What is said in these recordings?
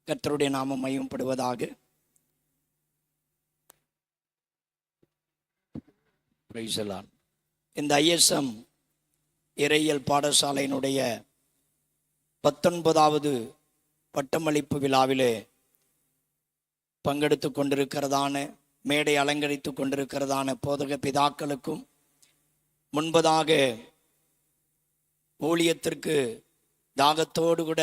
கர்த்தருடைய நாமம் மகிமைப்படுவதாக. Praise the Lord. இந்த ISM இறையியல் பாடசாலையினுடைய 19வது பட்டமளிப்பு விழாவிலே பங்கெடுத்து கொண்டிருக்கிறதான, மேடை அலங்கரித்து கொண்டிருக்கிறதான போதக பிதாக்களுக்கும், முன்பதாக ஊழியத்திற்கு தாகத்தோடு கூட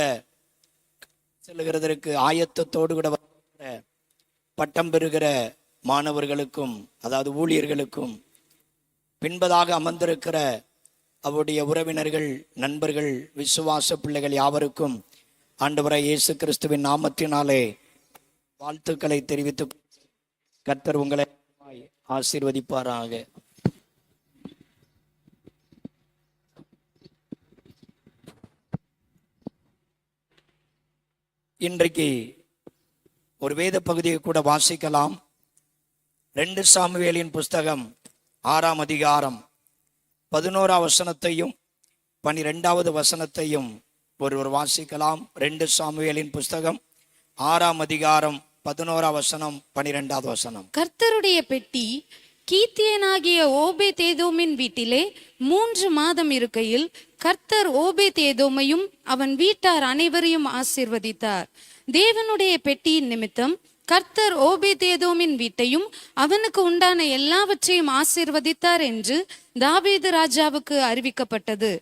செல்லுகிறதற்கு ஆயத்தத்தோடு கூட பட்டம் பெறுகிற மாணவர்களுக்கும், அதாவது ஊழியர்களுக்கும், பின்பதாக அமர்ந்திருக்கிற அவருடைய உறவினர்கள், நண்பர்கள், விசுவாச பிள்ளைகள் யாவருக்கும் ஆண்டவராய் இயேசு கிறிஸ்துவின் நாமத்தினாலே வாழ்த்துக்களை தெரிவித்து கர்த்தர் உங்களை ஆசீர்வதிப்பாராக. இன்றைக்கு ஒரு வேத பகுதியை கூட வாசிக்கலாம். 2 சாமுவேலின் புஸ்தகம் 6ஆம் அதிகாரம் 11ஆம் வசனத்தையும் 12வது வசனத்தையும் ஒருவர் வாசிக்கலாம். 2 சாமுவேலின் புஸ்தகம் 6ஆம் அதிகாரம் 11ஆம் வசனம் 12வது வசனம். கர்த்தருடைய பெட்டி கீத்தியனாகிய ஓபேத்-ஏதோமின் வீட்டிலே 3 மாதம் இருக்கையில் கர்த்தர் ஓபேத்-ஏதோமையும் அவன் வீட்டார் அனைவரையும் ஆசீர்வதித்தார். தேவனுடைய பெட்டியின் நிமித்தம் கர்த்தர் ஓபேத்-ஏதோமின் வீட்டையும் அவனுக்கு உண்டான எல்லாவற்றையும் ஆசீர்வதித்தார் என்று தாவீது ராஜாவுக்கு அறிவிக்கப்பட்டது.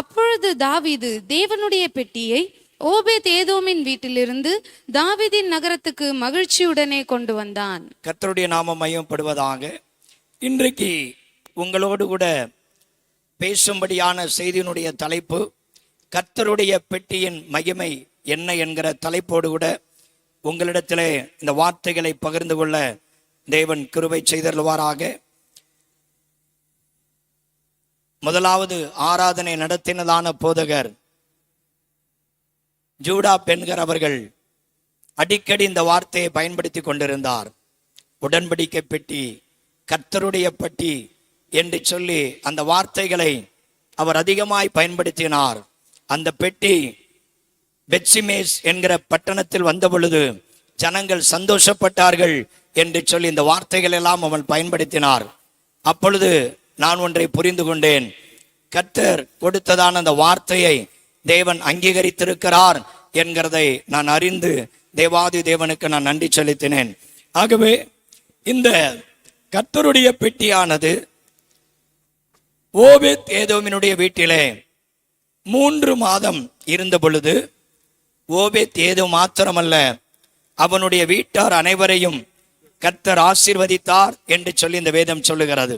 அப்பொழுது தாவீது தேவனுடைய பெட்டியை ஓபேத்-ஏதோமின் வீட்டிலிருந்து தாவீதின் நகரத்துக்கு மகிழ்ச்சியுடனே கொண்டு வந்தான். கர்த்தருடைய நாமம் மகிமைப்படுவதாக. இன்றைக்கு உங்களோடு கூட பேசும்படியான செய்தியினுடைய தலைப்பு கர்த்தருடைய பெட்டியின் மகிமை என்ன என்கிற தலைப்போடு கூட உங்களிடத்திலே இந்த வார்த்தைகளை பகிர்ந்து கொள்ள தேவன் கிருபை செய்தருள்வாராக. முதலாவது ஆராதனை நடத்தினதான போதகர் ஜூடா பென்கர் அவர்கள் அடிக்கடி இந்த வார்த்தையை பயன்படுத்தி கொண்டிருந்தார். உடன்படிக்கை பெட்டி, கர்த்தருடைய பெட்டி என்று சொல்லி அந்த வார்த்தைகளை அவர் அதிகமாய் பயன்படுத்தினார். அந்த பெட்டி பெத்சிமேஸ் என்கிற பட்டணத்தில் வந்த பொழுது ஜனங்கள் சந்தோஷப்பட்டார்கள் என்று சொல்லி இந்த வார்த்தைகள் எல்லாம் அவன் பயன்படுத்தினார். அப்பொழுது நான் ஒன்றை புரிந்து கொண்டேன். கர்த்தர் கொடுத்ததான அந்த வார்த்தையை தேவன் அங்கீகரித்திருக்கிறார் என்கிறதை நான் அறிந்து தேவாதி தேவனுக்கு நான் நன்றி செலுத்தினேன். ஆகவே இந்த கர்த்தருடைய பெட்டியானது ஓபேத்-ஏதோமினுடைய வீட்டிலே 3 மாதம் இருந்த பொழுது ஓபேத்-ஏதோம் மாத்திரமல்ல, அவனுடைய வீட்டார் அனைவரையும் கர்த்தர் ஆசீர்வதித்தார் என்று சொல்லி இந்த வேதம் சொல்லுகிறது.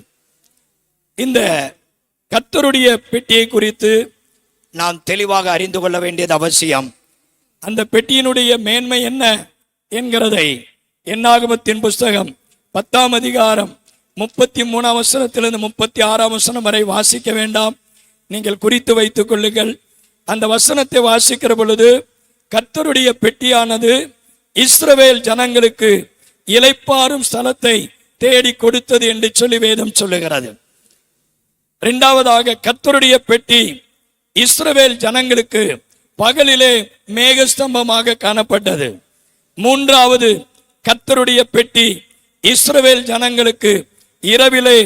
இந்த கர்த்தருடைய பெட்டியை குறித்து நாம் தெளிவாக அறிந்து கொள்ள வேண்டியது அவசியம். அந்த பெட்டியினுடைய மேன்மை என்ன என்கிறதை என்னாகமத்தின் புஸ்தகம் 10ஆம் அதிகாரம் 33ஆம் வசனத்திலிருந்து 36ஆம் வசனம் வரை வாசிக்க வேண்டாம், நீங்கள் குறித்து வைத்துக் கொள்ளுங்கள். அந்த வசனத்தை வாசிக்கிற பொழுது கர்த்தருடைய பெட்டியானது இஸ்ரவேல் ஜனங்களுக்கு இளைப்பாறும் ஸ்தலத்தை தேடி கொடுத்தது என்று சொல்லி வேதம் சொல்லுகிறது. இரண்டாவதாக, கர்த்தருடைய பெட்டி இஸ்ரவேல் ஜனங்களுக்கு பகலிலே மேகஸ்தம்பமாக காணப்பட்டது. மூன்றாவது, கர்த்தருடைய பெட்டி இஸ்ரவேல் ஜனங்களுக்கு இரவிலே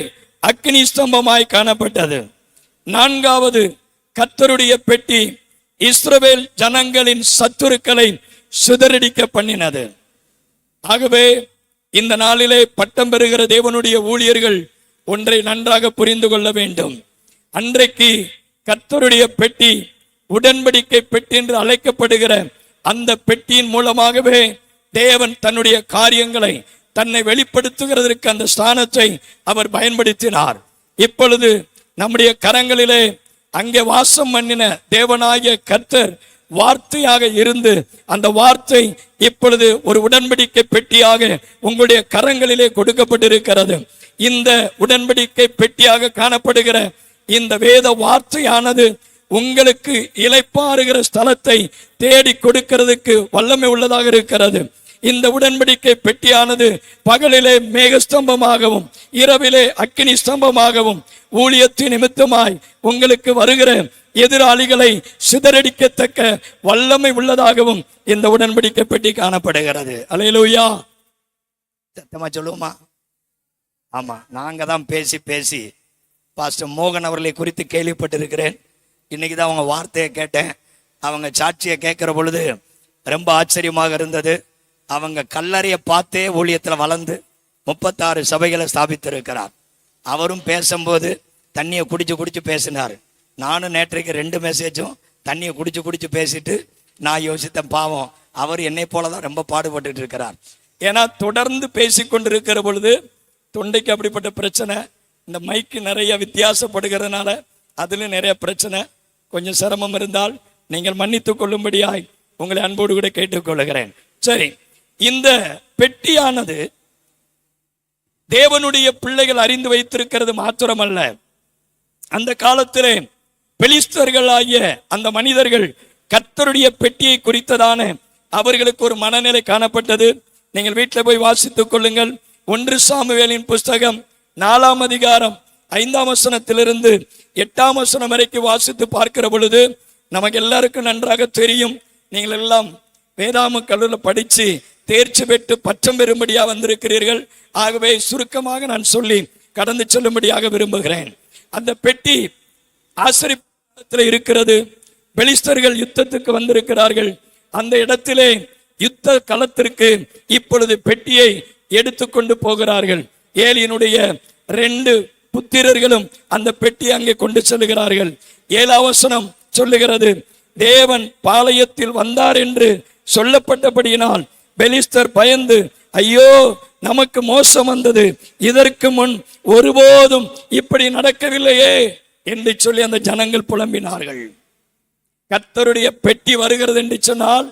அக்கினி ஸ்தம்பமாய் காணப்பட்டது. நான்காவது, கர்த்தருடைய பெட்டி இஸ்ரவேல் ஜனங்களின் சத்துருக்களை சிதறடிக்க பண்ணினது. ஆகவே இந்த நாளிலே பட்டம் பெறுகிற தேவனுடைய ஊழியர்கள் ஒன்றை நன்றாக புரிந்து கொள்ள வேண்டும். அன்றைக்கு கர்த்தருடைய பெட்டி உடன்படிக்கை பெட்டி என்று அழைக்கப்படுகிற அந்த பெட்டியின் மூலமாகவே தேவன் தன்னுடைய காரியங்களை தன்னை வெளிப்படுத்துகிறதற்கு அந்த ஸ்தானத்தை அவர் பயன்படுத்தினார். இப்பொழுது நம்முடைய கரங்களிலே அங்கே வாசம் பண்ணின தேவனாகிய கர்த்தர் வார்த்தையாக இருந்து அந்த வார்த்தை இப்பொழுது ஒரு உடன்படிக்கை பெட்டியாக உங்களுடைய கரங்களிலே கொடுக்கப்பட்டிருக்கிறது. இந்த உடன்படிக்கை பெட்டியாக காணப்படுகிற இந்த வேத வார்த்தையானது உங்களுக்கு இளைப்பாறுகிற ஸ்தலத்தை தேடி கொடுக்கிறதுக்கு வல்லமை உள்ளதாக இருக்கிறது. இந்த உடன்படிக்கை பெட்டியானது பகலிலே மேகஸ்தம்பமாகவும் இரவிலே அக்கினி ஸ்தம்பமாகவும் ஊழியத்தின் நிமித்தமாய் உங்களுக்கு வருகிற எதிராளிகளை சிதறடிக்கத்தக்க வல்லமை உள்ளதாகவும் இந்த உடன்படிக்கை பெட்டி காணப்படுகிறது. அல்லேலூயா. சத்தமா சொல்லுவோமா? ஆமா, நாங்க தான் பேசி பேசி பாஸ்டர் மோகன் அவர்களை குறித்து கேள்விப்பட்டிருக்கிறேன். இன்னைக்கு தான் அவங்க வார்த்தையை கேட்டேன். அவங்க சாட்சியை கேட்கிற பொழுது ரொம்ப ஆச்சரியமாக இருந்தது. அவங்க கல்லறையை பார்த்தே ஊழியத்தில் வளர்ந்து 36 சபைகளை ஸ்தாபித்திருக்கிறார். அவரும் பேசும்போது தண்ணியை குடிச்சு பேசினார். நானும் நேற்றைக்கு 2 மெசேஜும் தண்ணியை குடிச்சு பேசிட்டு நான் யோசித்தேன், பாவம் அவர் என்னை போல தான் ரொம்ப பாடுபட்டு இருக்கிறார். ஏன்னா தொடர்ந்து பேசி கொண்டிருக்கிற பொழுது தொண்டைக்கு அப்படிப்பட்ட பிரச்சனை, இந்த மைக்கு நிறைய வித்தியாசப்படுகிறதுனால அதுல நிறைய பிரச்சனை, கொஞ்சம் சிரமம் இருந்தால் நீங்கள் மன்னித்துக் கொள்ளும்படியாய் உங்களை அன்போடு கூட கேட்டுக்கொள்கிறேன். சரி, இந்த பெட்டியானது தேவனுடைய பிள்ளைகள் அறிந்து வைத்திருக்கிறது மாத்திரமல்ல, அந்த காலத்திலே பெலிஸ்தர்களாகிய அந்த மனிதர்கள் கர்த்தருடைய பெட்டியை குறித்ததான அவர்களுக்கு ஒரு மனநிலை காணப்பட்டது. நீங்கள் வீட்டில் போய் வாசித்துக் கொள்ளுங்கள். 1 சாமுவேலின் புஸ்தகம் 4ஆம் அதிகாரம் 5ஆம் வசனத்திலிருந்து 8ஆம் வசனம் வரைக்கும் வாசித்து பார்க்கிற பொழுது நமக்கு எல்லாருக்கும் நன்றாக தெரியும். நீங்கள் எல்லாம் வேதாம கல்லூரில் படித்து தேர்ச்சி பெற்று பட்டம் பெறும்படியாக வந்திருக்கிறீர்கள். ஆகவே சுருக்கமாக நான் சொல்லி கடந்து செல்லும்படியாக விரும்புகிறேன். அந்த பெட்டி ஆசரிப்பிடத்தில் இருக்கிறது. பெலிஸ்தர்கள் யுத்தத்துக்கு வந்திருக்கிறார்கள். அந்த இடத்திலே யுத்த களத்திற்கு இப்பொழுது பெட்டியை எடுத்துக்கொண்டு போகிறார்கள். ஏலியினுடைய 2 புத்திரர்களும் அந்த பெட்டியை அங்கே கொண்டு செல்கிறார்கள். 7ஆம் வசனம் சொல்லுகிறது, தேவன் பாளையத்தில் வந்தார் என்று சொல்லப்பட்டபடியினால் பெலிஸ்தர் பயந்து, ஐயோ நமக்கு மோசம் வந்தது, இதற்கு முன் ஒருபோதும் இப்படி நடக்கவில்லையே என்று சொல்லி அந்த ஜனங்கள் புலம்பினார்கள். கர்த்தருடைய பெட்டி வருகிறது என்று சொன்னால்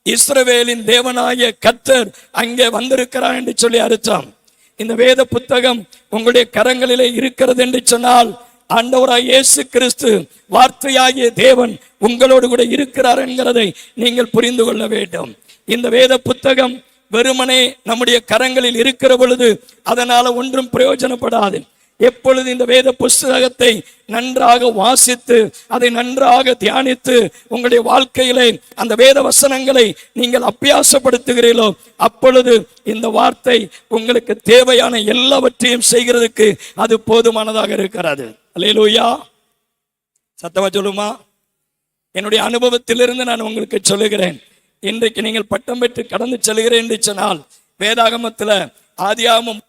இஸ்ரவேலின் தேவனாகிய கர்த்தர் அங்கே வந்திருக்கிறார் என்று சொல்லி அர்த்தம். இந்த வேத புத்தகம் உங்களுடைய கரங்களிலே இருக்கிறது என்று சொன்னால் ஆண்டவராய் இயேசு கிறிஸ்து வார்த்தையாகிய தேவன் உங்களோடு கூட இருக்கிறார் என்கிறதை நீங்கள் புரிந்து கொள்ள வேண்டும். இந்த வேத புத்தகம் வெறுமனே நம்முடைய கரங்களில் இருக்கிற பொழுது அதனால ஒன்றும் பிரயோஜனப்படாது. எப்பொழுது இந்த வேத புஸ்தகத்தை நன்றாக வாசித்து அதை நன்றாக தியானித்து உங்களுடைய வாழ்க்கையிலே அந்த வேத வசனங்களை நீங்கள் அபியாசப்படுத்துகிறீர்களோ அப்பொழுது இந்த வார்த்தை உங்களுக்கு தேவையான எல்லாவற்றையும் செய்கிறதுக்கு அது போதுமானதாக இருக்கிறது. அல்லேலூயா. சத்தமா சொல்லுமா? என்னுடைய அனுபவத்திலிருந்து நான் உங்களுக்கு சொல்லுகிறேன். இன்றைக்கு நீங்கள் பட்டம் பெற்று கடந்து செல்கிறேன் என்று சொன்னால் வேதாகமத்தில் ஆதியாகமம்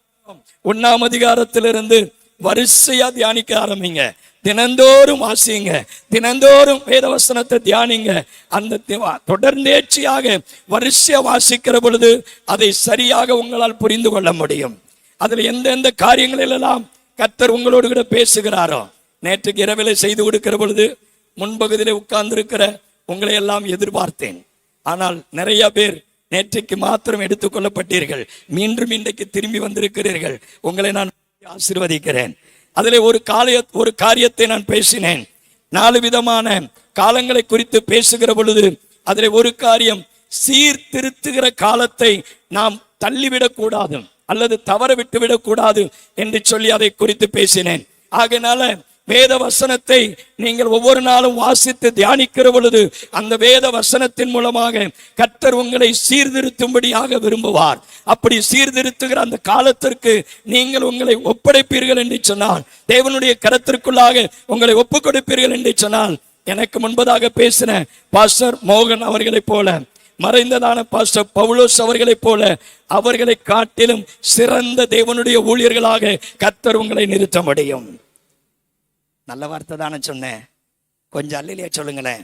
1ஆம் அதிகாரத்திலிருந்து வரிசையா தியானிக்க ஆரம்பிங்க. தினந்தோறும் வாசிங்க, தினந்தோறும் வேதவசனத்தை தியானிங்க. அந்த தொடர்ந்தேர்ச்சியாக வரிசையா வாசிக்கிற பொழுது அதை சரியாக உங்களால் புரிந்து கொள்ள முடியும். அதுல எந்தெந்த காரியங்களிலெல்லாம் கர்த்தர் உங்களோடு கூட பேசுகிறாரோ. நேற்றுக்கு இரவிலே செய்து கொடுக்கிற பொழுது முன்பகுதியிலே உட்கார்ந்திருக்கிற உங்களை எல்லாம் எதிர்பார்த்தேன். ஆனால் நிறைய பேர் நேற்றைக்கு மாத்திரம் எடுத்துக்கொள்ளப்பட்டீர்கள். மீண்டும் இன்றைக்கு திரும்பி வந்திருக்கிறீர்கள். உங்களை நான் ஆசீர்வதிக்கிறேன். அதிலே ஒரு காரியத்தை நான் பேசினேன். 4 விதமான காலங்களை குறித்து பேசுகிற பொழுது அதிலே ஒரு காரியம், சீர்திருத்துகிற காலத்தை நாம் தள்ளிவிடக் கூடாது அல்லது தவற விட்டுவிடக் கூடாது என்று சொல்லி அதை குறித்து பேசினேன். ஆகையினால வேத வசனத்தை நீங்கள் ஒவ்வொரு நாளும் வாசித்து தியானிக்கிற பொழுது அந்த வேத வசனத்தின் மூலமாக கர்த்தர் உங்களை சீர்திருத்தும்படியாக விரும்புவார். அப்படி சீர்திருத்துகிற அந்த காலத்திற்கு நீங்கள் உங்களை ஒப்படைப்பீர்கள் என்று சொன்னால், தேவனுடைய கரத்திற்குள்ளாக உங்களை ஒப்புக் கொடுப்பீர்கள் என்று சொன்னால், எனக்கு முன்பதாக பேசின பாஸ்டர் மோகன் அவர்களைப் போல, மறைந்ததான பாஸ்டர் பவுலோஸ் அவர்களைப் போல அவர்களை காட்டிலும் சிறந்த தேவனுடைய ஊழியர்களாக கர்த்தர் உங்களை நிறுத்த முடியும். நல்ல வார்த்தை தானே சொன்னேன், கொஞ்சம் அல்லையிலே சொல்லுங்களேன்.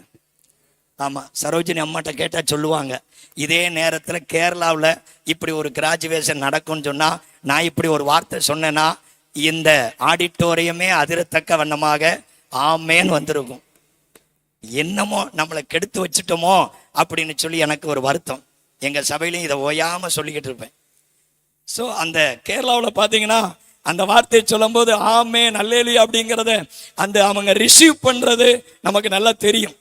ஆமாம், சரோஜினி அம்மாட்ட கேட்டால் சொல்லுவாங்க, இதே நேரத்தில் கேரளாவில் இப்படி ஒரு கிராஜுவேஷன் நடக்கும்னு சொன்னால் நான் இப்படி ஒரு வார்த்தை சொன்னேன்னா இந்த ஆடிட்டோரியமே அதிரத்தக்க வண்ணமாக ஆமேன்னு வந்திருக்கும். என்னமோ நம்மளை கெடுத்து வச்சுட்டோமோ அப்படின்னு சொல்லி எனக்கு ஒரு வருத்தம். எங்கள் சபையிலையும் இதை ஓயாமல் சொல்லிக்கிட்டு இருப்பேன். ஸோ அந்த கேரளாவில் பார்த்தீங்கன்னா அந்த வார்த்தையை சொல்லும் போது ஆமேன் அல்லேலூயா அப்படிங்கிறத அந்த அவங்க ரிசீவ் பண்ணுறது நமக்கு நல்லா தெரியும்.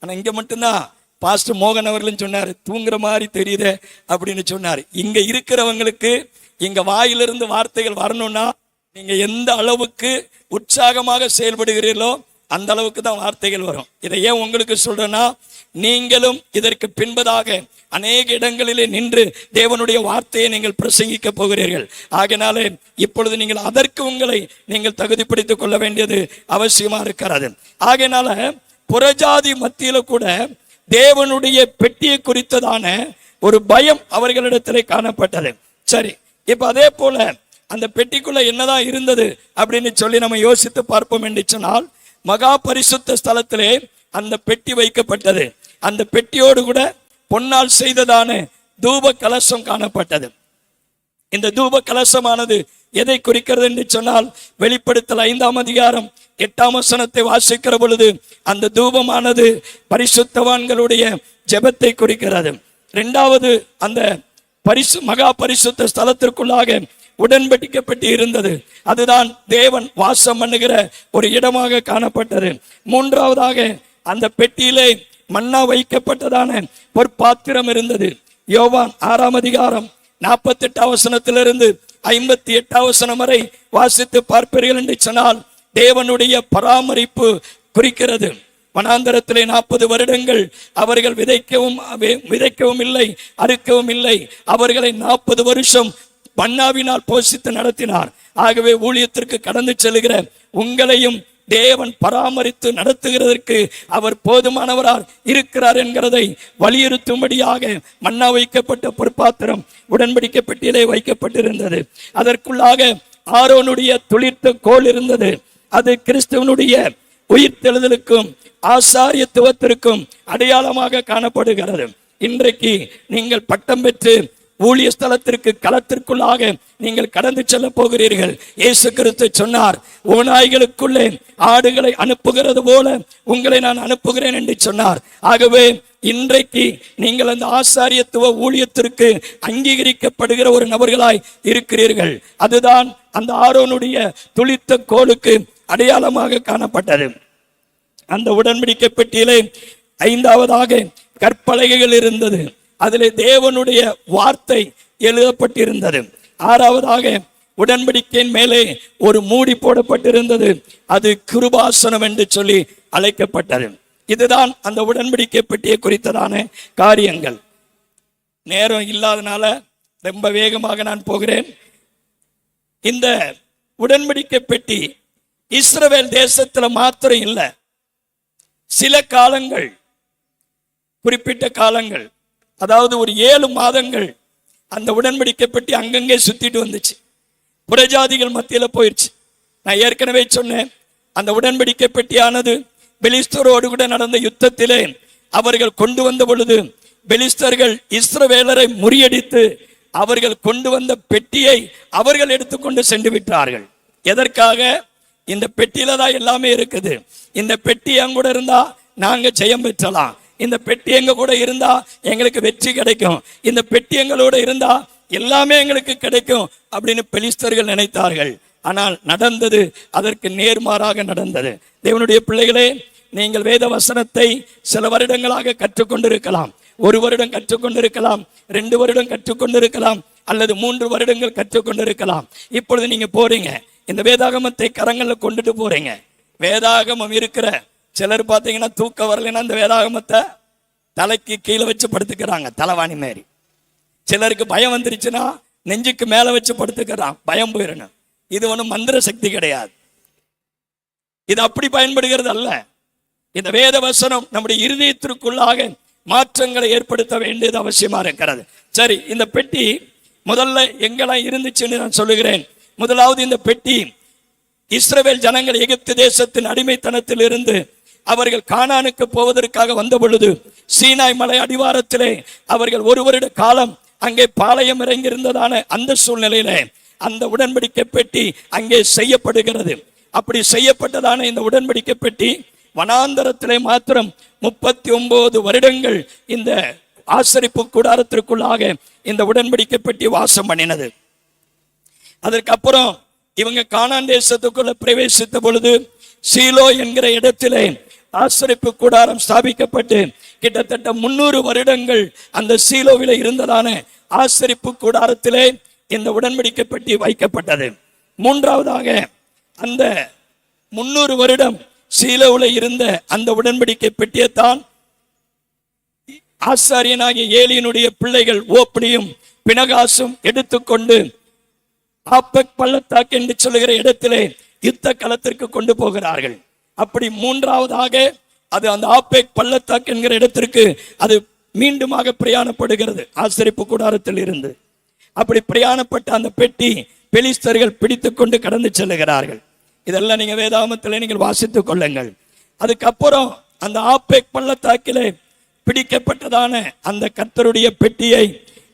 ஆனால் இங்கே மட்டும்தான் பாஸ்டர் மோகன் அவர்களும் சொன்னார், தூங்குற மாதிரி தெரியுது அப்படின்னு சொன்னார். இங்க இருக்கிறவங்களுக்கு இங்க வாயிலிருந்து வார்த்தைகள் வரணும்னா நீங்க எந்த அளவுக்கு உற்சாகமாக செயல்படுகிறீர்களோ அந்த அளவுக்கு தான் வார்த்தைகள் வரும். இதை ஏன் உங்களுக்கு சொல்றேன்னா, நீங்களும் இதற்கு பின்பதாக அநேக இடங்களிலே நின்று தேவனுடைய வார்த்தையை நீங்கள் பிரசங்கிக்க போகிறீர்கள். ஆகையினாலே இப்பொழுது நீங்கள் அதற்கு உங்களை நீங்கள் தகுதிப்படுத்திக் கொள்ள வேண்டியது அவசியமா இருக்கிறது. ஆகையினால புறஜாதி மத்தியில கூட தேவனுடைய பெட்டியை குறித்ததான ஒரு பயம் அவர்களிடத்திலே காணப்பட்டது. சரி, இப்ப அதே போல அந்த பெட்டிக்குள்ள என்னதான் இருந்தது அப்படின்னு சொல்லி நம்ம யோசித்து பார்ப்போம் என்று சொன்னால், மகா பரிசுத்த ஸ்தலத்திலே அந்த பெட்டி வைக்கப்பட்டது. அந்த பெட்டியோடு கூட பொன்னால் செய்ததான தூப கலசம் காணப்பட்டது. இந்த தூப கலசமானது எதை குறிக்கிறது என்று சொன்னால், வெளிப்படுத்தல் 5ஆம் அதிகாரம் 8ஆம் வசனத்தை வாசிக்கிற பொழுது அந்த தூபமானது பரிசுத்தவான்களுடைய ஜெபத்தை குறிக்கிறது. இரண்டாவது, அந்த மகா பரிசுத்த ஸ்தலத்திற்குள்ளாக உடன்படிக்கப்பட்டு இருந்தது. அதுதான் தேவன் வாசம் பண்ணுகிற ஒரு இடமாக காணப்பட்டது. மூன்றாவதாக அந்த பெட்டியிலே மன்னா வைக்கப்பட்டதான ஒரு பாத்திரம் இருந்தது. யோவான் 6ஆம் அதிகாரம் 48ஆம் வசனத்திலிருந்து 58ஆம் வசனம் வரை வாசித்து பார்ப்பீர்கள் என்று சொன்னால், தேவனுடைய பராமரிப்பு குறிக்கிறது. வனாந்தரத்திலே 40 வருடங்கள் அவர்கள் விதைக்கவும் இல்லை, அறுக்கவும் இல்லை. அவர்களை 40 வருஷம் மன்னாவினால் போஷித்து நடத்தினார். ஆகவே ஊழியத்திற்கு கடந்து செல்கிற உங்களையும் தேவன் பராமரித்து நடத்துகிறதற்கு அவர் போதுமானவரால் இருக்கிறார் என்கிறதை வலியுறுத்தும்படியாக மன்னா வைக்கப்பட்ட பொற்பாத்திரம் உடன்படிக்கை பெட்டியிலே வைக்கப்பட்டிருந்தது. அதற்குள்ளாக ஆரோனுடைய துளிர்த்த கோல் இருந்தது. அது கிறிஸ்துவனுடைய உயிர்த்தெழுதலுக்கும் ஆசாரியத்துவத்திற்கும் அடையாளமாக காணப்படுகிறது. இன்றைக்கு நீங்கள் பட்டம் பெற்று ஊழிய ஸ்தலத்திற்கு களத்திற்குள்ளாக நீங்கள் கடந்து செல்ல போகிறீர்கள். இயேசு கிறிஸ்து சொன்னார், ஓநாய்களுக்குள்ளே ஆடுகளை அனுப்புகிறது போல உங்களை நான் அனுப்புகிறேன் என்று சொன்னார். ஆகவே இன்றைக்கு நீங்கள் அந்த ஆசாரியத்துவ ஊழியத்திற்கு அங்கீகரிக்கப்படுகிற ஒரு நபர்களாய் இருக்கிறீர்கள். அதுதான் அந்த ஆரோனுடைய துளித்த கோலுக்கு அடையாளமாக காணப்பட்டது. அந்த உடன்படிக்கை பெட்டியிலே 5ஆவதாக கற்பலகைகள் இருந்தது. அதிலே தேவனுடைய வார்த்தை எழுதப்பட்டிருந்தது. 6ஆவதாக உடன்படிக்கையின் மேலே ஒரு மூடி போடப்பட்டிருந்தது. அது கிருபாசனம் என்று சொல்லி அழைக்கப்பட்டது. இதுதான் அந்த உடன்படிக்கை பெட்டியை குறித்ததான காரியங்கள். நேரம் இல்லாதனால ரொம்ப வேகமாக நான் போகிறேன். இந்த உடன்படிக்கை பெட்டி இஸ்ரவேல் தேசத்துல மாத்திரம் இல்லை, சில காலங்கள், குறிப்பிட்ட காலங்கள், அதாவது ஒரு 7 மாதங்கள் அந்த உடன்படிக்கை பெட்டி அங்கங்கே சுத்திட்டு வந்துச்சு. புறஜாதிகள் மத்தியில போயிடுச்சு. நான் ஏற்கனவே சொன்னேன், அந்த உடன்படிக்கை பெட்டியானது பெலிஸ்தரோடு கூட நடந்த யுத்தத்திலே அவர்கள் கொண்டு வந்த பொழுது பெலிஸ்தர்கள் இஸ்ரவேலரை முறியடித்து அவர்கள் கொண்டு வந்த பெட்டியை அவர்கள் எடுத்துக்கொண்டு சென்று விட்டார்கள். எதற்காக? இந்த பெட்டியில தான் எல்லாமே இருக்குது. இந்த பெட்டி எங்க கூட இருந்தா நாங்க ஜெயம் பெற்றலாம். இந்த பெட்டி எங்க கூட இருந்தா எங்களுக்கு வெற்றி கிடைக்கும். இந்த பெட்டி எங்களோட இருந்தா எல்லாமே எங்களுக்கு கிடைக்கும் அப்படின்னு பெலிஸ்தர்கள் நினைத்தார்கள். ஆனால் நடந்தது அதற்கு நேர்மாறாக நடந்தது. தேவனுடைய பிள்ளைகளே, நீங்கள் வேத வசனத்தை சில வருடங்களாக கற்றுக்கொண்டிருக்கலாம். 1 வருடம் கற்றுக்கொண்டிருக்கலாம், 2 வருடம் கற்றுக்கொண்டிருக்கலாம், அல்லது 3 வருடங்கள் கற்றுக்கொண்டிருக்கலாம். இப்பொழுது நீங்க போறீங்க, இந்த வேதாகமத்தை கரங்களில் கொண்டுட்டு போறீங்க. வேதாகமம் இருக்கிற சிலர் பார்த்தீங்கன்னா தூக்க வரலைன்னா அந்த வேதாகமத்தை தலைக்கு கீழே வச்சு படுத்துக்கிறாங்க, தலைவாணி மாரி. சிலருக்கு பயம் வந்துருச்சுன்னா நெஞ்சுக்கு மேல வச்சு படுத்துக்கிறான், பயம் போயிடணும். இது ஒன்றும் மந்திர சக்தி கிடையாது. இது அப்படி பயன்படுகிறது அல்ல. இந்த வேத வசனம் நம்முடைய இருதயத்திற்குள்ளாக மாற்றங்களை ஏற்படுத்த வேண்டியது அவசியமா இருக்கிறது. சரி, இந்த பெட்டி முதல்ல எங்கெல்லாம் இருந்துச்சுன்னு நான் சொல்லுகிறேன். முதலாவது, இந்த பெட்டி இஸ்ரவேல் ஜனங்கள் எகிப்து தேசத்தின் அடிமைத்தனத்தில் இருந்து அவர்கள் கானானுக்கு போவதற்காக வந்த பொழுது சீனாய் மலை அடிவாரத்திலே அவர்கள் 1 வருட காலம் அங்கே பாளையம் இறங்கியிருந்ததான அந்த சூழ்நிலையில அந்த உடன்படிக்கை பெட்டி அங்கே செய்யப்படுகிறது. அப்படி செய்யப்பட்டதான இந்த உடன்படிக்கை பெட்டி வனாந்தரத்திலே மாத்திரம் 39 வருடங்கள் இந்த ஆசரிப்பு கூடாரத்திற்குள்ளாக இந்த உடன்படிக்கை பெட்டி வாசம் பண்ணினது. அதற்கப்புறம் இவங்க கானான் தேசத்துக்குள்ள பிரவேசித்த பொழுது சீலோ என்கிற இடத்திலே ஆசரிப்பு கூடாரம் ஸ்தாபிக்கப்பட்டு கிட்டத்தட்ட 300 வருடங்கள் அந்த சீலோவிலே இருந்ததான ஆசரிப்பு கூடாரத்திலே இந்த உடன்படிக்கை பெட்டி வைக்கப்பட்டது. மூன்றாவதாக அந்த 300 வருடம் சீலோவிலே இருந்த அந்த உடன்படிக்கை பெட்டியைத்தான் ஆசாரியனாகிய ஏலியினுடைய பிள்ளைகள் ஓப்னியும் பினகாசும் எடுத்துக்கொண்டு ஆப்பெக் பள்ளத்தாக்கு என்று சொல்லுகிற இடத்திலே யுத்த களத்திற்கு கொண்டு போகிறார்கள். அப்படி மூன்றாவதாக அது அந்த ஆப்பெக் பள்ளத்தாக்கு என்கிற இடத்திற்கு அது மீண்டுமாக பிரயாணப்படுகிறது ஆசரிப்பு கூடாரத்தில் இருந்து. அப்படி பிரயாணப்பட்ட அந்த பெட்டி பெலிஸ்தர்கள் பிடித்துக் கொண்டு கடந்து செல்லுகிறார்கள். இதெல்லாம் நீங்க வேதாகமத்தில் நீங்கள் வாசித்துக் கொள்ளுங்கள். அதுக்கப்புறம் அந்த ஆப்பெக் பள்ளத்தாக்கிலே பிடிக்கப்பட்டதான அந்த கர்த்தருடைய பெட்டியை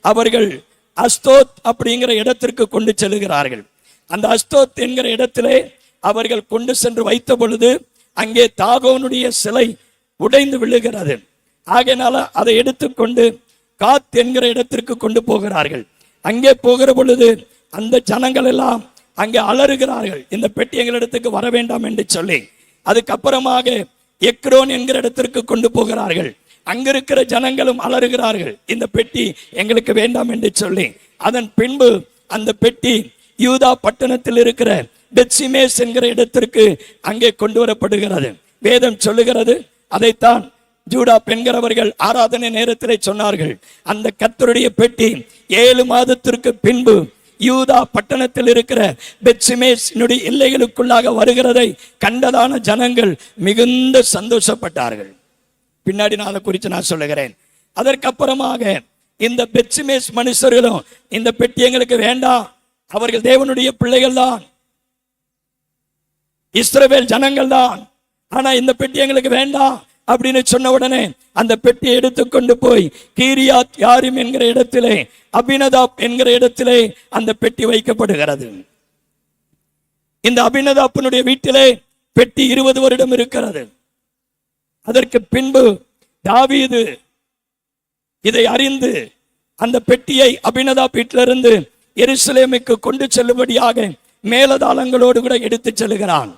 அவர்கள் அஸ்தோத் அப்படிங்கிற இடத்திற்கு கொண்டு செல்லுகிறார்கள். அந்த அஸ்தோத் என்கிற இடத்திலே அவர்கள் கொண்டு சென்று வைத்த பொழுது அங்கே தாகோனுடைய சிலை உடைந்து விழுகிறது. ஆகையினால அதை எடுத்துக்கொண்டு காத் என்கிற இடத்திற்கு கொண்டு போகிறார்கள். அங்கே போகிற பொழுது அந்த ஜனங்கள் எல்லாம் அங்கே அலறுகிறார்கள், இந்த பெட்டி எங்களிடத்துக்கு வர வேண்டாம் என்று சொல்லி. அதுக்கப்புறமாக எக்ரோன் என்கிற இடத்திற்கு கொண்டு போகிறார்கள். அங்கிருக்கிற ஜனங்களும் அலறுகிறார்கள், இந்த பெட்டி எங்களுக்கு வேண்டாம் என்று சொல்லி. அதன் பின்பு அந்த பெட்டி யூதா பட்டணத்தில் இருக்கிற பெத்சிமேஸ் என்கிற இடத்திற்கு அங்கே கொண்டு வரப்படுகிறது. வேதம் சொல்லுகிறது, அதைத்தான் ஜூடா பெண்கிறவர்கள் ஆராதனை நேரத்திலே சொன்னார்கள். அந்த கர்த்தருடைய பெட்டி 7 மாதத்திற்கு பின்பு யூதா பட்டணத்தில் இருக்கிற பெத்சிமேஸ் எல்லைகளுக்குள்ளாக வருகிறதை கண்டதான ஜனங்கள் மிகுந்த சந்தோஷப்பட்டார்கள். பின்னாடி நான் அதை குறித்து நான் சொல்லுகிறேன். அதற்கப்புறமாக இந்த பெத்சிமேஸ் மனுஷர்களும் இந்த பெட்டி எங்களுக்கு வேண்டாம், அவர்கள் தேவனுடைய பிள்ளைகள் தான், இஸ்ரவேல் ஜனங்கள் தான், ஆனா இந்த பெட்டி எங்களுக்கு வேண்டாம் அப்படின்னு சொன்ன உடனே அந்த பெட்டியை எடுத்துக்கொண்டு போய் கீரியாத் யாரிம் என்கிற இடத்திலே அபினதாப் என்கிற இடத்திலே அந்த பெட்டி வைக்கப்படுகிறது. இந்த அபினதாப்பினுடைய வீட்டிலே பெட்டி 20 வருடம் இருக்கிறது. அதற்கு பின்பு தாவீது இதை அறிந்து அந்த பெட்டியை அபினதாப் வீட்டிலிருந்து எருசலேமுக்கு கொண்டு செல்லும்படியாக மேலதாளங்களோடு கூட எடுத்து செல்லுகிறான்.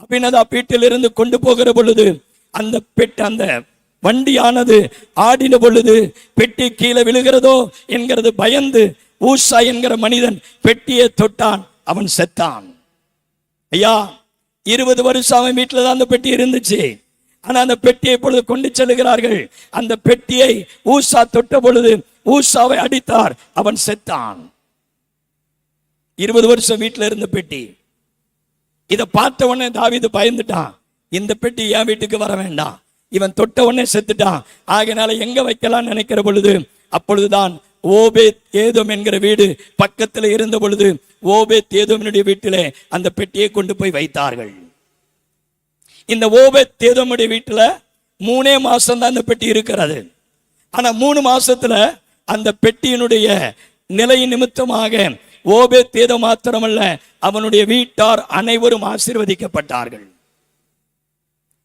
அபினதாப் வீட்டிலிருந்து கொண்டு போகிற பொழுது அந்த வண்டியானது ஆடின பொழுது பெட்டி கீழே விழுகிறதோ என்கிறது பயந்து ஊசா என்கிற மனிதன் பெட்டியை தொட்டான், அவன் செத்தான். ஐயா, 20 வருஷம் அவன் வீட்டில் தான் அந்த பெட்டி இருந்துச்சு. ஆனா அந்த பெட்டியை இப்பொழுது கொண்டு செல்லுகிறார்கள். அந்த பெட்டியை ஊசா தொட்ட பொழுது ஊசாவை அடித்தார், அவன் செத்தான். 20 வருஷம் வீட்டில் இருந்த பெட்டி. இதை பார்த்த உடனே தாவீது பயந்துட்டான், இந்த பெட்டி என் வீட்டுக்கு வர வேண்டாம், இவன் தொட்ட உடனே செத்துட்டான், ஆகையினால எங்க வைக்கலாம்னு நினைக்கிற பொழுது அப்பொழுதுதான் ஓபேத் ஏதோம் என்கிற வீடு பக்கத்தில் இருந்த பொழுது ஓபேத் ஏதோமினுடைய வீட்டிலே அந்த பெட்டியை கொண்டு போய் வைத்தார்கள். இந்த ஓபேத் ஏதோமுடைய வீட்டுல 3 மாசம் தான் அந்த பெட்டி இருக்கிறது. ஆனா 3 மாசத்துல அந்த பெட்டியினுடைய நிலை நிமித்தமாக ஓபேத் ஏதோம் மாத்திரமல்ல, அவனுடைய வீட்டார் அனைவரும் ஆசீர்வதிக்கப்பட்டார்கள்.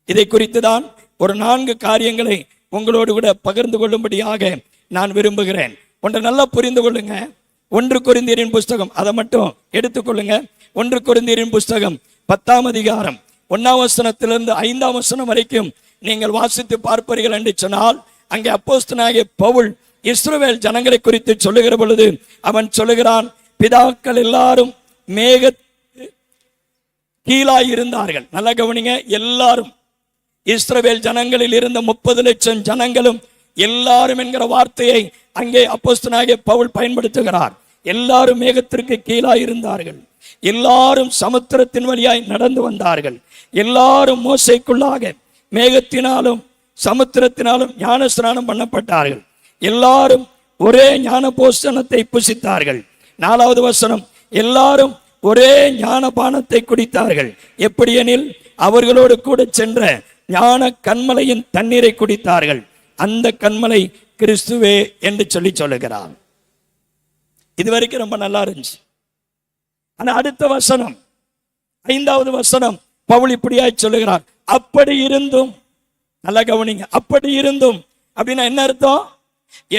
இதை குறித்து தான் ஒரு 4 காரியங்களை உங்களோடு கூட பகிர்ந்து கொள்ளும்படியாக நான் விரும்புகிறேன். ஒன்றை நல்லா புரிந்து கொள்ளுங்க. 1 கொரிந்தியரின் புஸ்தகம், அதை மட்டும் எடுத்துக்கொள்ளுங்க. 1 கொரிந்தியரின் புஸ்தகம் 10ஆம் அதிகாரம் 1ஆம் வசனத்திலிருந்து 5ஆம் வசனம் வரைக்கும் நீங்கள் வாசித்து பார்ப்பீர்கள் என்று சொன்னால், அங்கே அப்போஸ்தலனாகிய பவுல் இஸ்ரவேல் ஜனங்களை குறித்து சொல்லுகிற பொழுது அவன் சொல்லுகிறான், பிதாக்கள் எல்லாரும் மேக கீழாய் இருந்தார்கள். நல்லா கவனிங்க, எல்லாரும் இஸ்ரவேல் ஜனங்களில் இருந்த 30 லட்சம் ஜனங்களும் எல்லாரும் என்கிற வார்த்தையை அங்கே அப்போஸ்தலனாகிய பவுல் பயன்படுத்துகிறார். எல்லாரும் மேகத்திற்கு கீழாய் இருந்தார்கள், எல்லாரும் சமுத்திரத்தின் வழியாய் நடந்து வந்தார்கள், எல்லாரும் மோசைக்குள்ளாக மேகத்தினாலும் சமுத்திரத்தினாலும் ஞான ஸ்நானம் பண்ணப்பட்டார்கள், எல்லாரும் ஒரே ஞான போஷணத்தை புசித்தார்கள். 4வது வசனம், எல்லாரும் ஒரே ஞான பானத்தை குடித்தார்கள். எப்படியெனில் அவர்களோடு கூட சென்ற ஞான கண்மலையின் தண்ணீரை குடித்தார்கள், அந்த கண்மலை கிறிஸ்துவே என்று சொல்லுகிறார். இதுவரைக்கும் ரொம்ப நல்லா இருந்துச்சு. ஆனா அடுத்த வசனம் 5வது வசனம் பவுல் இப்படியாய் சொல்லுகிறார், அப்படி இருந்தும், நல்லா கவனிங்க, அப்படி இருந்தும் அப்படின்னா என்ன அர்த்தம்?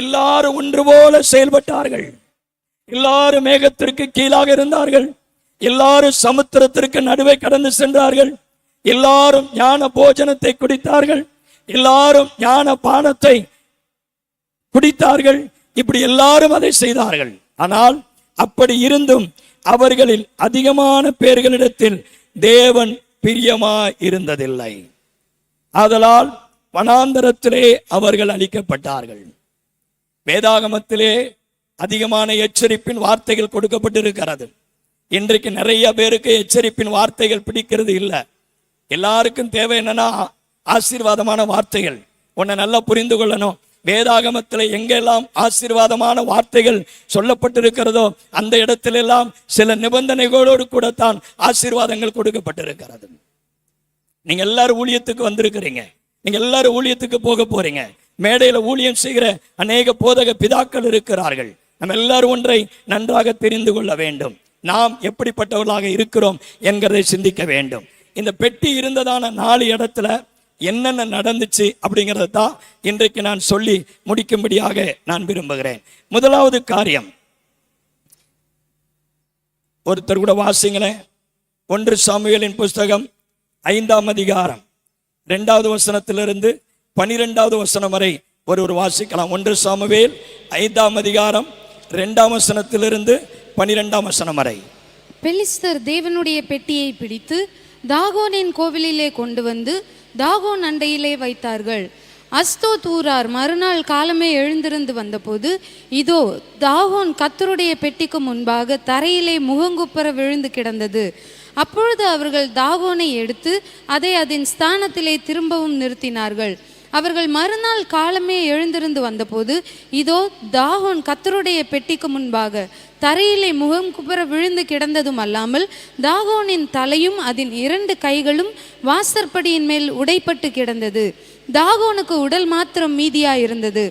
எல்லாரும் ஒன்று போல செயல்பட்டார்கள், எல்லாரும் மேகத்திற்கு கீழாக இருந்தார்கள், எல்லாரும் சமுத்திரத்திற்கு நடுவே கடந்து சென்றார்கள், எல்லாரும் ஞான போஜனத்தை குடித்தார்கள், எல்லாரும் ஞான பானத்தை குடித்தார்கள். இப்படி எல்லாரும் அதை செய்தார்கள். ஆனால் அப்படி இருந்தும் அவர்களில் அதிகமான பேர்களிடத்தில் தேவன் பிரியமாய் இருந்ததில்லை. ஆதலால் வனாந்தரத்திலே அவர்கள் அழிக்கப்பட்டார்கள். வேதாகமத்திலே அதிகமான எச்சரிப்பின் வார்த்தைகள் கொடுக்கப்பட்டிருக்கிறது. இன்றைக்கு நிறைய பேருக்கு எச்சரிப்பின் வார்த்தைகள் பிடிக்கிறது இல்லை. எல்லாருக்கும் தேவை என்னன்னா ஆசீர்வாதமான வார்த்தைகள். உன்னை நல்லா புரிந்து கொள்ளணும். வேதாகமத்தில் எங்கெல்லாம் ஆசீர்வாதமான வார்த்தைகள் சொல்லப்பட்டிருக்கிறதோ அந்த இடத்திலெல்லாம் சில நிபந்தனைகளோடு கூடத்தான் ஆசீர்வாதங்கள் கொடுக்கப்பட்டிருக்கிறது. நீங்க எல்லாரும் ஊழியத்துக்கு வந்திருக்கிறீங்க. நீங்க எல்லாரும் ஊழியத்துக்கு போக போறீங்க. மேடையில ஊழியம் செய்கிற அநேக போதக பிதாக்கள் இருக்கிறார்கள். நம்ம எல்லாரும் ஒன்றை நன்றாக தெரிந்து கொள்ள வேண்டும். நாம் எப்படிப்பட்டவர்களாக இருக்கிறோம் என்கிறதை சிந்திக்க வேண்டும். இந்த பெட்டி இருந்ததான 4 இடத்துல என்னென்ன நடந்துச்சு அப்படிங்கிறத தான் இன்றைக்கு நான் சொல்லி முடிக்கும்படியாக நான் விரும்புகிறேன். முதலாவது காரியம், ஒருத்தர் கூட வாசிங்களேன். 1 சாமுவேலின் புஸ்தகம் 5ஆம் அதிகாரம் 2வது வசனத்திலிருந்து 12வது வசனம் வரை ஒரு வாசிக்கலாம். 1 சாமுவேல் 5ஆம் அதிகாரம் 2ஆம் வசனத்திலிருந்து 12ஆம் வசனம் வரை. பெலிஸ்தர் தேவனுடைய பெட்டியை பிடித்து தாகோனின் கோவிலிலே கொண்டு வந்து தாகோன் அண்டையிலே வைத்தார்கள். அஸ்தோத் ஊரார் மறுநாள் காலமே எழுந்திருந்து வந்தபோது இதோ தாகோன் கர்த்தருடைய பெட்டிக்கு முன்பாக தரையிலே முகங்குப்புற விழுந்து கிடந்தது. அப்பொழுது அவர்கள் தாகோனை எடுத்து அதை அதன் ஸ்தானத்திலே திரும்பவும் நிறுத்தினார்கள். அவர்கள் மறுநாள் காலமே எழுந்திருந்து வந்தபோது இதோ தாகோன் கர்த்தருடைய பெட்டிக்கு முன்பாக தரையிலே முகம் குப்புற விழுந்து கிடந்ததும் அல்லாமல் தாகோனின் தலையும் அதன் 2 கைகளும் வாசற்படியின் மேல் உடைப்பட்டு கிடந்தது. தாகோனுக்கு உடல் மாத்திரம் மீதியாயிருந்தது.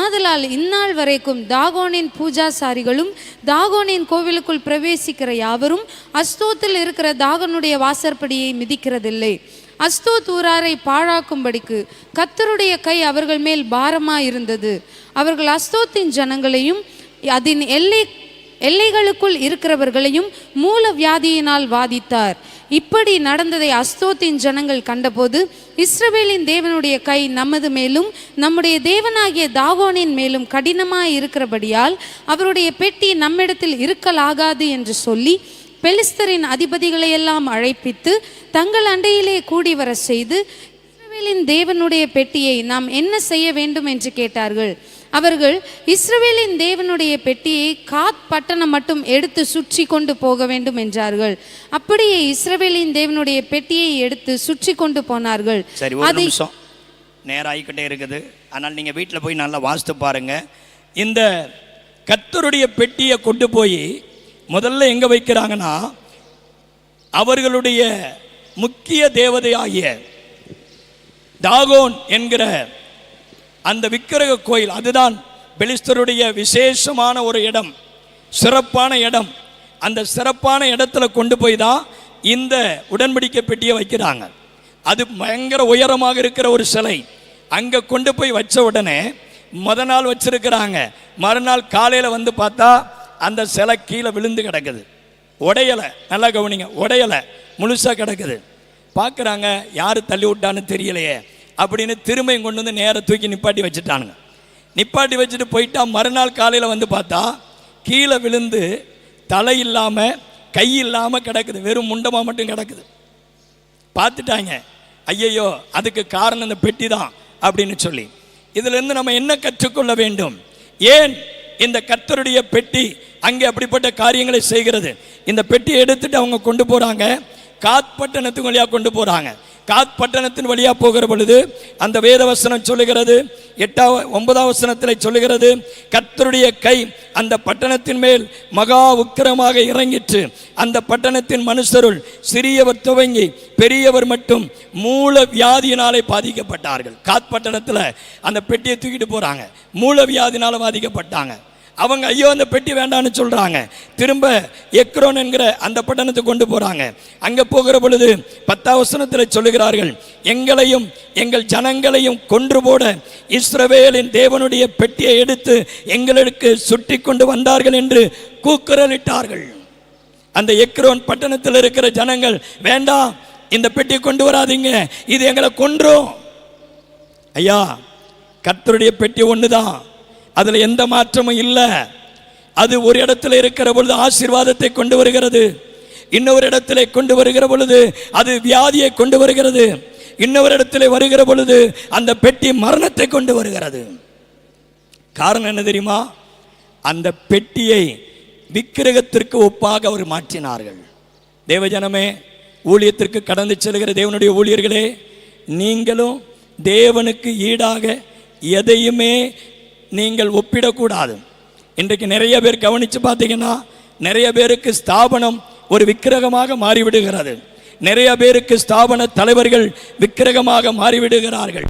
ஆதலால் இந்நாள் வரைக்கும் தாகோனின் பூஜாசாரிகளும் தாகோனின் கோவிலுக்குள் பிரவேசிக்கிற யாவரும் அஸ்தோத்தில் இருக்கிற தாகோனுடைய வாசற்படியை மிதிக்கிறதில்லை. அஸ்தோத் ஊராரை பாழாக்கும்படிக்கு கர்த்தருடைய கை அவர்கள் மேல் பாரமாயிருந்தது. அவர்கள் அஸ்தோத்தின் ஜனங்களையும் அதன் எல்லைகளுக்குள் இருக்கிறவர்களையும் மூல வியாதியினால் வாதித்தார். இப்படி நடந்ததை அஸ்தோத்தின் ஜனங்கள் கண்டபோது இஸ்ரவேலின் தேவனுடைய கை நமது மேலும் நம்முடைய தேவனாகிய தாகோனின் மேலும் கடினமாய் இருக்கிறபடியால் அவருடைய பெட்டி நம்மிடத்தில் இருக்கலாகாது என்று சொல்லி பெலிஸ்தரின் அதிபதிகளை எல்லாம் அழைப்பித்து தங்கள் அண்டையிலே கூடி வர செய்து இஸ்ரவேலின் தேவனுடைய பெட்டியை நாம் என்ன செய்ய வேண்டும் என்று கேட்டார்கள். அவர்கள் இஸ்ரவேலின் தேவனுடைய பெட்டியை காத் பட்டணம் மட்டும் எடுத்து சுற்றி கொண்டு போக வேண்டும் என்றார்கள். அப்படியே இஸ்ரவேலின் தேவனுடைய பெட்டியை எடுத்து சுற்றி கொண்டு போனார்கள். சரி, ஒரு நிமிஷம், நேரம் ஆகிக்கிட்டே இருக்குது. ஆனால் நீங்க வீட்டில் போய் நல்லா வாசித்து பாருங்க. இந்த கர்த்தருடைய பெட்டியை கொண்டு போய் முதல்ல எங்க வைக்கிறாங்கன்னா அவர்களுடைய முக்கிய தேவதையாகிய தாகோன் என்கிற அந்த விக்கிரக கோயில், அதுதான் பெலிஸ்தருடைய விசேஷமான ஒரு இடம், சிறப்பான இடம். அந்த சிறப்பான இடத்துல கொண்டு போய் தான் இந்த உடன்படிக்கை பெட்டியை வைக்கிறாங்க. அது பயங்கர உயரமாக இருக்கிற ஒரு சிலை. அங்கே கொண்டு போய் வச்ச உடனே நாள் வச்சிருக்கிறாங்க. மறுநாள் காலையில் வந்து பார்த்தா அந்த சிலை கீழே விழுந்து கிடக்குது. உடையலை, நல்லா கவனிங்க, உடையலை, முழுசாக கிடக்குது. பார்க்குறாங்க, யார் தள்ளி விட்டான்னு தெரியலையே அப்படின்னு திரும்பியும் கொண்டு வந்து நேர தூக்கி நிப்பாட்டி வச்சுட்டானுங்க. நிப்பாட்டி வச்சுட்டு போயிட்டா மறுநாள் காலையில் வந்து பார்த்தா கீழே விழுந்து தலை இல்லாமல் கை இல்லாமல் கிடக்குது, வெறும் முண்டமாக மட்டும் கிடக்குது. பார்த்துட்டாங்க, ஐயையோ அதுக்கு காரணம் இந்த பெட்டி தான் அப்படின்னு சொல்லி. இதிலிருந்து நம்ம என்ன கற்றுக்கொள்ள வேண்டும்? ஏன் இந்த கர்த்தருடைய பெட்டி அங்கே அப்படிப்பட்ட காரியங்களை செய்கிறது? இந்த பெட்டியை எடுத்துட்டு அவங்க கொண்டு போறாங்க, காத் பட்டணத்தின் வழியாக கொண்டு போறாங்க. காத் பட்டணத்தின் வழியாக போகிற பொழுது அந்த வேதவசனம் சொல்லுகிறது, 9ஆம் வசனத்தில் சொல்லுகிறது, கர்த்தருடைய கை அந்த பட்டணத்தின் மேல் மகா உக்கிரமாக இறங்கிற்று. அந்த பட்டணத்தின் மனுஷருள் சிறியவர் துவங்கி பெரியவர் மட்டும் மூல வியாதியினாலே பாதிக்கப்பட்டார்கள். காத் பட்டணத்தில் அந்த பெட்டியை தூக்கிட்டு போறாங்க, மூல வியாதினால பாதிக்கப்பட்டாங்க. அவங்க ஐயோ அந்த பெட்டி வேண்டான்னு சொல்றாங்க. திரும்ப எக்ரோன் என்கிற அந்த பட்டணத்துக்கு கொண்டு போறாங்க. அங்க போகிற பொழுது 10ஆம் வசனத்தில் சொல்லுகிறார்கள், எங்களையும் எங்கள் ஜனங்களையும் கொன்று போட இஸ்ரவேலின் தேவனுடைய பெட்டியை எடுத்து எங்களுக்கு சுட்டி கொண்டு வந்தார்கள் என்று கூக்குரலிட்டார்கள். அந்த எக்ரோன் பட்டணத்தில் இருக்கிற ஜனங்கள், வேண்டாம் இந்த பெட்டியை கொண்டு வராதீங்க, இது எங்களை கொன்றும். ஐயா, கர்த்தருடைய பெட்டி ஒண்ணுதான், அதுல எந்த மாற்றமும் இல்லை. அது ஒரு இடத்துல இருக்கிற பொழுது ஆசீர்வாதத்தை கொண்டு வருகிறது, இன்னொரு இடத்துல கொண்டு வருகிற பொழுது அது வியாதியை கொண்டு வருகிறது, இன்னொரு இடத்துல வருகிற பொழுது அந்த பெட்டி மரணத்தை கொண்டு வருகிறது. காரணம் என்ன தெரியுமா? அந்த பெட்டியை விக்கிரகத்திற்கு ஒப்பாக அவர் மாற்றினார்கள். தேவஜனமே, ஊழியத்திற்கு கடந்து செல்கிற தேவனுடைய ஊழியர்களே, நீங்களும் தேவனுக்கு ஈடாக எதையுமே நீங்கள் ஒப்பிடக்கூடாது. இன்றைக்கு நிறைய பேர் கவனித்து பார்த்தீங்கன்னா, நிறைய பேருக்கு ஸ்தாபனம் ஒரு விக்கிரகமாக மாறிவிடுகிறது. நிறைய பேருக்கு ஸ்தாபன தலைவர்கள் விக்கிரகமாக மாறிவிடுகிறார்கள்.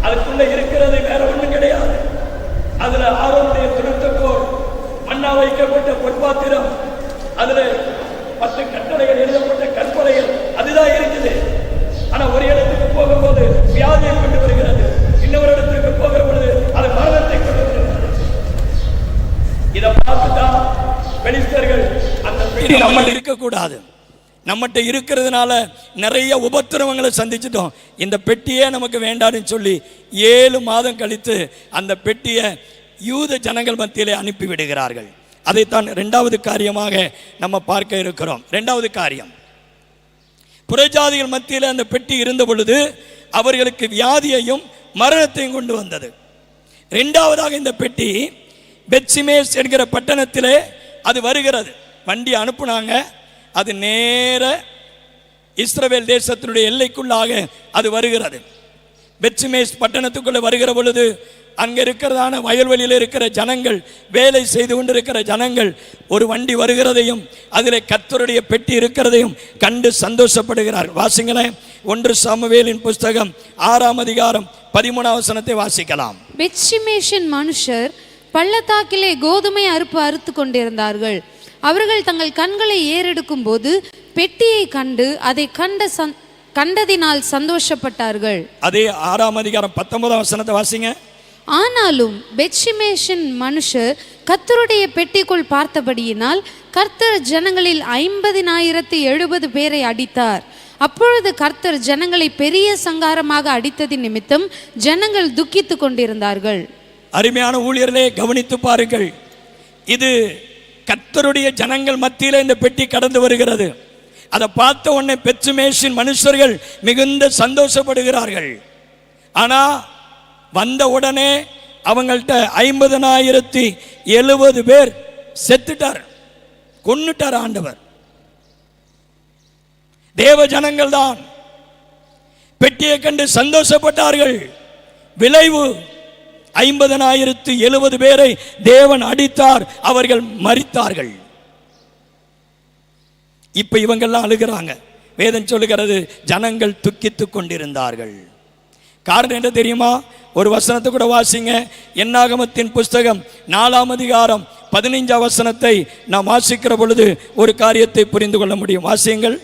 அதுக்குள்ள இருக்கிறது வேற ஒண்ணும் கிடையாது. அதுல ஆரோனுடைய திருத்தக்கோள், மண்ணா வைக்கப்பட்ட பொற்பாத்திரம், அதுல 10 கட்டளைகள் எழுதப்பட்ட கற்பனைகள், அதுதான் இருக்குது. ஆனா ஒரு இடத்துக்கு போகும்போது வியாதியை கொண்டு வருகிறது, இன்னொரு இடத்துக்கு போகிற பொழுது அது மரணத்தை கொண்டு வருகிறது. இதை பார்த்துதான் பெலிஸ்தர்கள் அந்த பெட்டி நம்ம இருக்கக்கூடாது, நம்மகிட்ட இருக்கிறதுனால நிறைய உபத்திரவங்களை சந்திச்சிட்டோம், இந்த பெட்டியே நமக்கு வேண்டாம்னு சொல்லி 7 மாதம் கழித்து அந்த பெட்டியை யூத ஜனங்கள் மத்தியிலே அனுப்பி விடுகிறார்கள். அதைத்தான் 2வது காரியமாக நம்ம பார்க்க இருக்கிறோம். 2வது காரியம், புறஜாதிகள் மத்தியில் அந்த பெட்டி இருந்த பொழுது அவர்களுக்கு வியாதியையும் மரணத்தையும் கொண்டு வந்தது. 2வதாக இந்த பெட்டி பெத்சிமேஸ் என்கிற பட்டணத்திலே அது வருகிறது. வண்டி அனுப்புனாங்க, அது நேர இஸ்ரவேல் தேசத்தினுடைய எல்லைக்குள்ளாக அது வருகிறது. பெத்சிமேஸ் பட்டணத்துக்குள்ள வருகிற பொழுது அங்கே இருக்கிறதான வயல்வெளியில் இருக்கிற ஜனங்கள், வேலை செய்து கொண்டிருக்கிற ஜனங்கள் ஒரு வண்டி வருகிறதையும் அதில் கர்த்தருடைய பெட்டி இருக்கிறதையும் கண்டு சந்தோஷப்படுகிறார். வாசிங்களேன், 1 சாமுவேலின் புஸ்தகம் 6ஆம் அதிகாரம் 13ஆம் வசனத்தை வாசிக்கலாம். பெத்ஷிமேஷின் மனுஷர் பள்ளத்தாக்கிலே கோதுமை அறுத்து கொண்டிருந்தார்கள். அவர்கள் தங்கள் கண்களை ஏறெடுக்கும் போது பெட்டியை கண்டு அதை கண்டதினால் சந்தோஷப்பட்டார்கள். அதே 6ஆம் அதிகாரம் 19ஆம் வசனத்தை வாசிங்க. ஆனாலும் பெத்ஷிமேஷின் மனுஷர் கர்த்தருடைய பெட்டிக்குள் பார்த்தபடியினால் கர்த்தர் ஜனங்களில் 50,070 பேரை அடித்தார். அப்பொழுது கர்த்தர் ஜனங்களை பெரிய சங்காரமாக அடித்ததின் நிமித்தம் ஜனங்கள் துக்கித்து கொண்டிருந்தார்கள். அருமையான ஊழியர்களே, கவனித்து பாருங்கள். இது கர்த்தருடைய ஜனங்கள் மத்தியில் இந்த பெட்டி கடந்து வருகிறது. அதை பார்த்த உடனே பெத்ஷிமேஷின் மனுஷர்கள் மிகுந்த சந்தோஷப்படுகிறார்கள். ஆனா வந்த உடனே அவங்கள்ட்ட 50,070 பேர் செத்துட்டார், கொன்னுட்டார் ஆண்டவர். தேவ ஜனங்கள் தான் பெட்டியை கண்டு சந்தோஷப்பட்டார்கள். விளைவு 50,070 பேரை தேவன் அடித்தார், அவர்கள் மரித்தார்கள். இப்ப இவங்கெல்லாம் அழுகிறாங்க. வேதம் சொல்லுகிறது, ஜனங்கள் துக்கித்துக் கொண்டிருந்தார்கள். காரணம் என்ன தெரியுமா? ஒரு வசனத்தை கூட வாசிங்க. என்னாகமத்தின் புஸ்தகம் 4ஆம் அதிகாரம் 15ஆம் வசனத்தை நாம் வாசிக்கிற பொழுது ஒரு காரியத்தை புரிந்து கொள்ள முடியும். வாசியுங்கள்.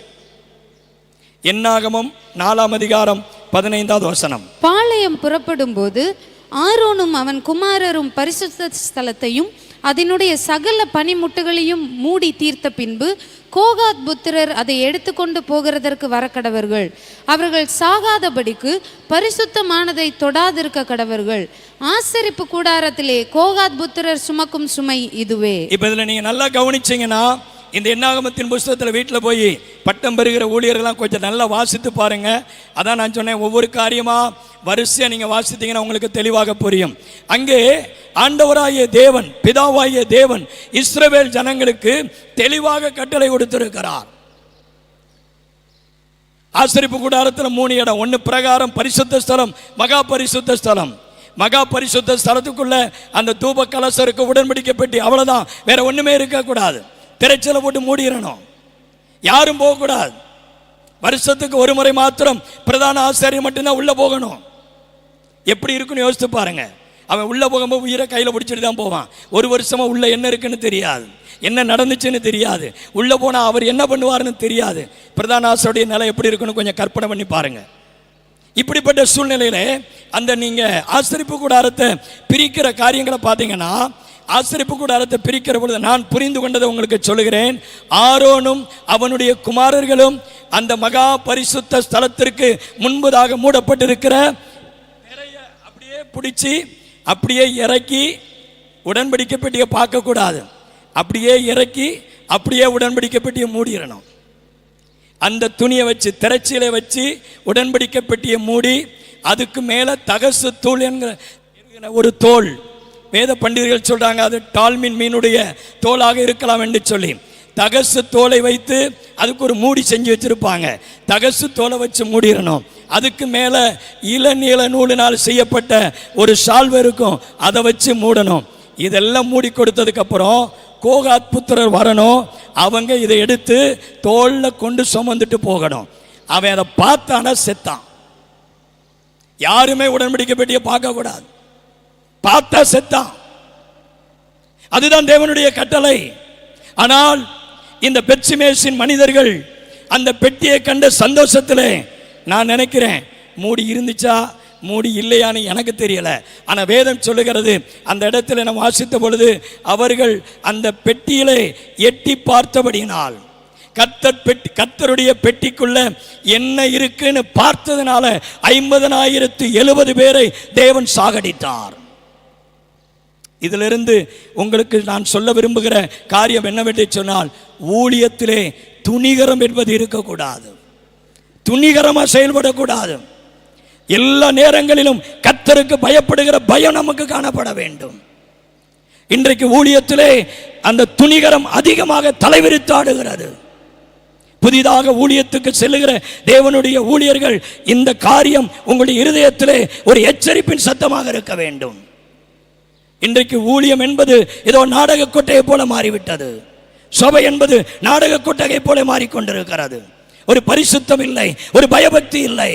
என்னாகமம் 4ஆம் அதிகாரம் 15ஆவது வசனம். பாளையம் புறப்படும் போது ஆரோனும் அவன் குமாரரும் பரிசுத்த ஸ்தலத்தையும் அதனுடைய சகல பனிமுட்டுகளையும் மூடி தீர்த்த பின்பு கோகாத் புத்திரர் அதை எடுத்துக்கொண்டு போகிறதற்கு வரக்கடவர்கள். அவர்கள் சாகாதபடிக்கு பரிசுத்தமானதை தொடாதிருக்க கடவர்கள். ஆசரிப்பு கூடாரத்திலே கோகாத் புத்திரர் சுமக்கும் சுமை இதுவே. இப்ப இதுல நீங்க நல்லா கவனிச்சீங்கன்னா, இந்த என்னாகமத்தின் புஸ்தகத்தில் வீட்டில் போய் பட்டம் பெறுகிற ஊழியர்கள்லாம் கொஞ்சம் நல்லா வாசித்து பாருங்க. அதான் நான் சொன்னேன், ஒவ்வொரு காரியமா வரிசையா நீங்க வாசித்தீங்கன்னா உங்களுக்கு தெளிவாக புரியும். அங்கே ஆண்டவராகிய தேவன், பிதாவாகிய தேவன் இஸ்ரவேல் ஜனங்களுக்கு தெளிவாக கட்டளை கொடுத்திருக்கிறார். ஆசரிப்பு கூடாரத்தில் 3 இடம். 1 பிரகாரம் பரிசுத்த ஸ்தலம், மகா பரிசுத்த ஸ்தலம். மகா பரிசுத்த ஸ்தலத்துக்குள்ள அந்த தூப கலசருக்கு உடன்படிக்கை பெட்டி, அவ்வளவுதான், வேற ஒண்ணுமே இருக்கக்கூடாது. திரைச்சலை போட்டு மூடிடணும், யாரும் போகக்கூடாது. வருஷத்துக்கு ஒரு முறை மாத்திரம் பிரதான ஆசாரியர் மட்டும்தான் உள்ள போகணும். எப்படி இருக்குன்னு யோசித்து பாருங்க. அவன் உள்ள போகும்போது உயிரை கையில பிடிச்சிட்டு தான் போவான். ஒரு வருஷமா உள்ள என்ன இருக்குன்னு தெரியாது, என்ன நடந்துச்சுன்னு தெரியாது, உள்ள போனா அவர் என்ன பண்ணுவாருன்னு தெரியாது. பிரதான ஆசாரியருடைய நிலை எப்படி இருக்குன்னு கொஞ்சம் கற்பனை பண்ணி பாருங்க. இப்படிப்பட்ட சூழ்நிலையில அந்த நீங்க ஆசரிப்பு கூடாரத்தை பிரிக்கிற காரியங்களை பார்த்தீங்கன்னா, ஆசரிப்பு கூடாரத்தை பிரிக்கிற பொழுது நான் புரிந்து கொண்டதை உங்களுக்கு சொல்லுகிறேன். ஆரோனும் அவனுடைய குமாரர்களும் அந்த மகா பரிசுத்த ஸ்தலத்திற்கு முன்பதாக மூடப்பட்டிருக்கிற நிறைய அப்படியே பிடிச்சி அப்படியே இறக்கி உடன்படிக்கை பெட்டியை பார்க்க கூடாது. அப்படியே இறக்கி அப்படியே உடன்படிக்கை பெட்டியை மூடிடணும். அந்த துணியை வச்சு, திரைச்சீலை வச்சு உடன்படிக்கை பெட்டியை மூடி, அதுக்கு மேலே தகசு தூள் என்கிற ஒரு தோல், வேத பண்டிதர்கள் சொல்றாங்க அது டால்மின் மீனுடைய தோலாக இருக்கலாம் என்று சொல்லி, தகசு தோலை வைத்து அதுக்கு ஒரு மூடி செஞ்சு வச்சிருப்பாங்க. தகசு தோலை வச்சு மூடிடணும். அதுக்கு மேலே இளநீல நூலினால் செய்யப்பட்ட ஒரு சால்வை இருக்கும், அதை வச்சு மூடணும். இதெல்லாம் மூடி கொடுத்ததுக்கு அப்புறம் கோகாத் புத்திரர் வரணும். அவங்க இதை எடுத்து தோல்ல கொண்டு சுமந்துட்டு போகணும். அவன் அதை பார்த்தானா செத்தான். யாருமே உடன்படிக்கை பெட்டியை பார்க்க கூடாது, பார்த்தா செத்தான். அதுதான் தேவனுடைய கட்டளை. ஆனால் இந்த பெத்சிமேசின் மனிதர்கள் அந்த பெட்டியை கண்ட சந்தோஷத்திலே, நான் நினைக்கிறேன் மூடி இருந்துச்சா மூடி இல்லையான்னு எனக்கு தெரியல. ஆனால் வேதம் சொல்லுகிறது, அந்த இடத்துல நான் வாசித்த பொழுது அவர்கள் அந்த பெட்டியிலே எட்டி பார்த்தபடியினால், கர்த்தருடைய பெட்டிக்குள்ள என்ன இருக்குன்னு பார்த்ததுனால 50,070 பேரை தேவன் சாகடித்தார். இதிலிருந்து உங்களுக்கு நான் சொல்ல விரும்புகிற காரியம் என்னவென்று சொன்னால், ஊழியத்திலே துணிகரம் என்பது இருக்கக்கூடாது, துணிகரமா செயல்படக்கூடாது. எல்லா நேரங்களிலும் கர்த்தருக்கு பயப்படுகிற பயம் நமக்கு காணப்பட வேண்டும். இன்றைக்கு ஊழியத்திலே அந்த துணிகரம் அதிகமாக தலைவிரித்தாடுகிறது. புதிதாக ஊழியத்துக்கு செல்லுகிற தேவனுடைய ஊழியர்கள், இந்த காரியம் உங்களுடைய இருதயத்திலே ஒரு எச்சரிப்பின் சத்தமாக இருக்க வேண்டும். இன்றைக்கு ஊழியம் என்பது ஏதோ நாடக கொட்டையை போல மாறிவிட்டது. சபை என்பது நாடக கொட்டகை போல மாறிக்கொண்டிருக்கிறது. ஒரு பரிசுத்தம் இல்லை, ஒரு பயபக்தி இல்லை,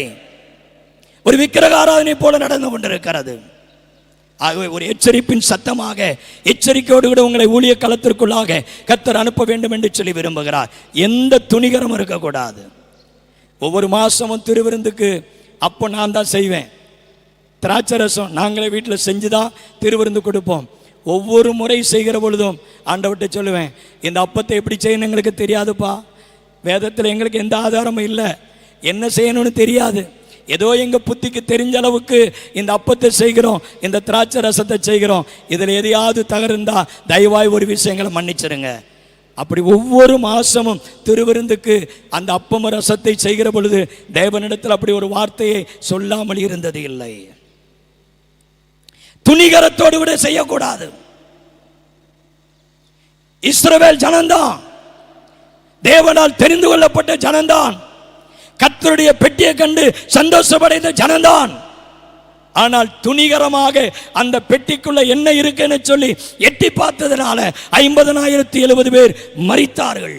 ஒரு விக்கிரக ஆராதனை போல நடந்து கொண்டிருக்கிறது. ஆகவே ஒரு எச்சரிப்பின் சத்தமாக, எச்சரிக்கையோடு கூட உங்களை ஊழிய களத்திற்குள்ளாக கர்த்தர் அனுப்ப வேண்டும் என்று சொல்லி விரும்புகிறார். எந்த துணிகரமும் இருக்கக்கூடாது. ஒவ்வொரு மாசமும் திருவிருந்துக்கு அப்போ நான் தான் செய்வேன். திராட்சை ரசம் நாங்களே வீட்டில் செஞ்சு தான் திருவிருந்து கொடுப்போம். ஒவ்வொரு முறை செய்கிற பொழுதும் ஆண்டவர்கிட்ட சொல்லுவேன், இந்த அப்பத்தை எப்படி செய்யணும் எங்களுக்கு தெரியாதுப்பா, வேதத்தில் எங்களுக்கு எந்த ஆதாரமும் இல்லை, என்ன செய்யணும்னு தெரியாது, ஏதோ எங்கள் புத்திக்கு தெரிஞ்ச அளவுக்கு இந்த அப்பத்தை செய்கிறோம், இந்த திராட்சை ரசத்தை செய்கிறோம், இதில் எதையாவது தகர்ந்தா தயவாய் ஒரு விஷயங்களை மன்னிச்சிருங்க. அப்படி ஒவ்வொரு மாசமும் திருவிருந்துக்கு அந்த அப்பம ரசத்தை செய்கிற பொழுது தேவனிடத்தில் அப்படி ஒரு வார்த்தையை சொல்லாமல் இருந்தது இல்லை. துணிகரத்தோடு விட செய்யக்கூடாது. இஸ்ரவேல் ஜனந்தான், தேவனால் தெரிந்து கொள்ளப்பட்ட ஜனந்தான், கர்த்தருடைய பெட்டியை கண்டு சந்தோஷப்படைந்த ஜனந்தான். ஆனால் துணிகரமாக அந்த பெட்டிக்குள்ள என்ன இருக்குன்னு சொல்லி எட்டி பார்த்ததுனால 50,070 பேர் மரித்தார்கள்.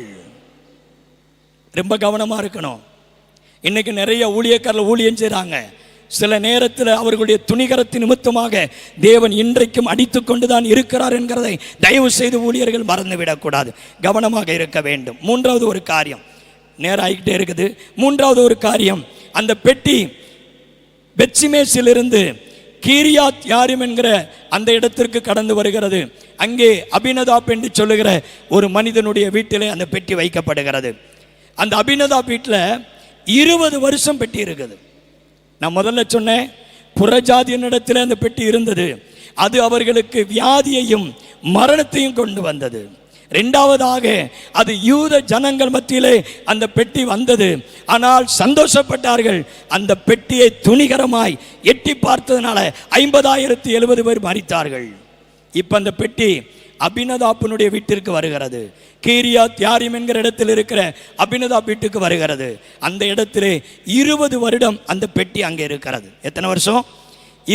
ரொம்ப கவனமா இருக்கணும். இன்னைக்கு நிறைய ஊழியக்காரர்கள் ஊழியம் செய்றாங்க. சில நேரத்தில் அவர்களுடைய துணிகரத்தின் நிமித்தமாக தேவன் இன்றைக்கும் அடித்து கொண்டுதான் இருக்கிறார் என்கிறதை தயவு செய்து ஊழியர்கள் மறந்துவிடக்கூடாது, கவனமாக இருக்க வேண்டும். மூன்றாவது ஒரு காரியம், நேரம் ஆகிக்கிட்டே இருக்குது. மூன்றாவது ஒரு காரியம், அந்த பெட்டி பெத்சிமேசிலிருந்து கீரியாத் யாரிம் என்கிற அந்த இடத்திற்கு கடந்து வருகிறது. அங்கே அபினதாப் என்று சொல்லுகிற ஒரு மனிதனுடைய வீட்டிலே அந்த பெட்டி வைக்கப்படுகிறது. அந்த அபினதாப் வீட்டில் 20 வருஷம் பெட்டி இருக்குது. நான் முதல்ல சொன்னேன், புறஜாதியினிடத்தில் அந்த பெட்டி இருந்தது. அது அவர்களுக்கு வியாதியையும் மரணத்தையும் கொண்டு வந்தது. இரண்டாவதாக அது யூத ஜனங்கள் மத்தியிலே அந்த பெட்டி வந்தது. ஆனால் சந்தோஷப்பட்டார்கள். அந்த பெட்டியை துணிகரமாய் எட்டி பார்த்ததுனால 50,070 பேர் மரித்தார்கள். இப்ப அந்த பெட்டி அபினதாப்பினுடைய வீட்டிற்கு வருகிறது. கீரியாத் யாரிம் என்கிற இடத்தில் இருக்கிற அபினதாப் வீட்டுக்கு வருகிறது. அந்த இடத்திலே 20 வருடம் அந்த பெட்டி அங்கே இருக்கிறது. எத்தனை வருஷம்?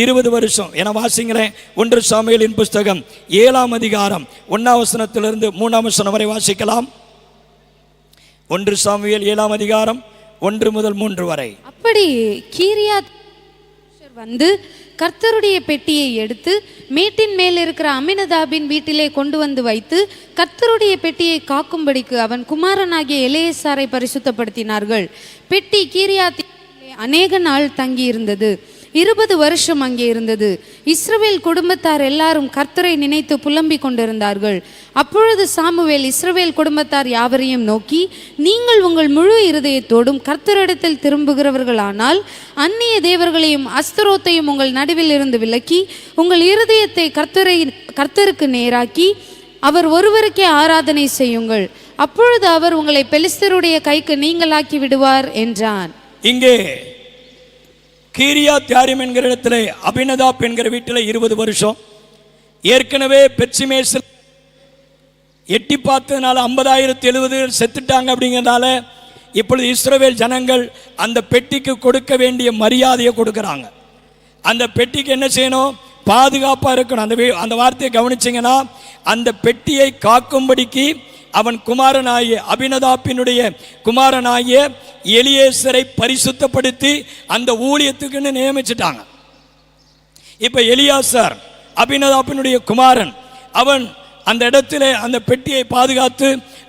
20 வருஷம் என வாசிங்களேன். 1 சாமுவேலின் புஸ்தகம் 7ஆம் அதிகாரம் 1ஆம் வசனத்திலிருந்து 3ஆம் வசனம் வரை வாசிக்கலாம். 1 சாமுவேல் 7ஆம் அதிகாரம் 1 முதல் 3 வரை. அப்படி கீரியாத் வந்து கர்த்தருடைய பெட்டியை எடுத்து மேட்டின் மேல் இருக்கிற அமினதாபின் வீட்டிலே கொண்டு வந்து வைத்து கர்த்தருடைய பெட்டியை காக்கும்படிக்கு அவன் குமாரனாகிய எலெயாசாரை பரிசுத்தப்படுத்தினார்கள். பெட்டி கீரியாத் அநேக நாள் தங்கி இருந்தது. 20 வருஷம் அங்கே இருந்தது. இஸ்ரவேல் குடும்பத்தார் எல்லாரும் கர்த்தரை நினைத்து புலம்பிக் கொண்டிருந்தார்கள். அப்பொழுது சாமுவேல் இஸ்ரவேல் குடும்பத்தார் யாவரையும் நோக்கி, நீங்கள் உங்கள் முழு இருதயத்தோடும் கர்த்தரிடத்தில் திரும்புகிறவர்களானால் அந்நிய தேவர்களையும் அஸ்தரோத்தையும் உங்கள் நடுவில் இருந்து விலக்கி உங்கள் இருதயத்தை கர்த்தருக்கு நேராக்கி அவர் ஒருவருக்கே ஆராதனை செய்யுங்கள். அப்பொழுது அவர் உங்களை பெலிஸ்தருடைய கைக்கு நீங்களாக்கி விடுவார் என்றான். இங்கே கீரியாத் யாரிம் என்கிற இடத்துல அபினதாப் என்கிற வீட்டில் 20 வருஷம். ஏற்கனவே பெத்சிமேசில் எட்டி பார்த்ததுனால 50,070 செத்துட்டாங்க. அப்படிங்கிறதுனால இப்பொழுது இஸ்ரவேல் ஜனங்கள் அந்த பெட்டிக்கு கொடுக்க வேண்டிய மரியாதையை கொடுக்குறாங்க. அந்த பெட்டிக்கு என்ன செய்யணும்? பாதுகாப்பாக இருக்கணும். அந்த வார்த்தையை கவனிச்சிங்கன்னா, அந்த பெட்டியை காக்கும்படிக்கு அவன் குமாரனாகிய அபினதாப்பினுடைய குமாரனாகிய எலியேசரை பரிசுத்தப்படுத்தி அந்த ஊழியத்துக்குன்னு நியமிச்சிட்டாங்க. இப்ப எலியாசார் அபினதாப்பினுடைய குமாரன், அவன் அந்த இடத்திலே அந்த பெட்டியை பாதுகாத்து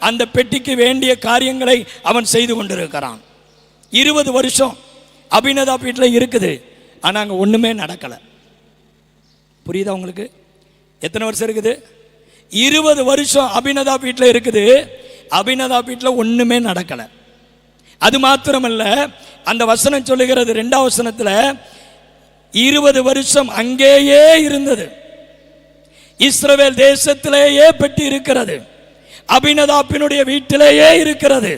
அந்த பெட்டிக்கு வேண்டிய காரியங்களை அவன் செய்து கொண்டிருக்கிறான். 20 வருஷம் அபினதாப் வீட்டில் இருக்குது. ஆனால் அங்கே ஒன்றுமே நடக்கலை. புரியுதா உங்களுக்கு? எத்தனை வருஷம் இருக்குது? 20 வருஷம் அபினதாப் வீட்டில் இருக்குது. அபினதாப் வீட்டில் ஒன்றுமே நடக்கலை. அது மாத்திரமல்ல, அந்த வசனம் சொல்லுகிறது 2ஆம் வசனத்தில் 20 வருஷம் அங்கேயே இருந்தது. இஸ்ரவேல் தேசத்திலேயே பெட்டி இருக்கிறது, அபினதாப்பினுடைய வீட்டிலேயே இருக்கிறது.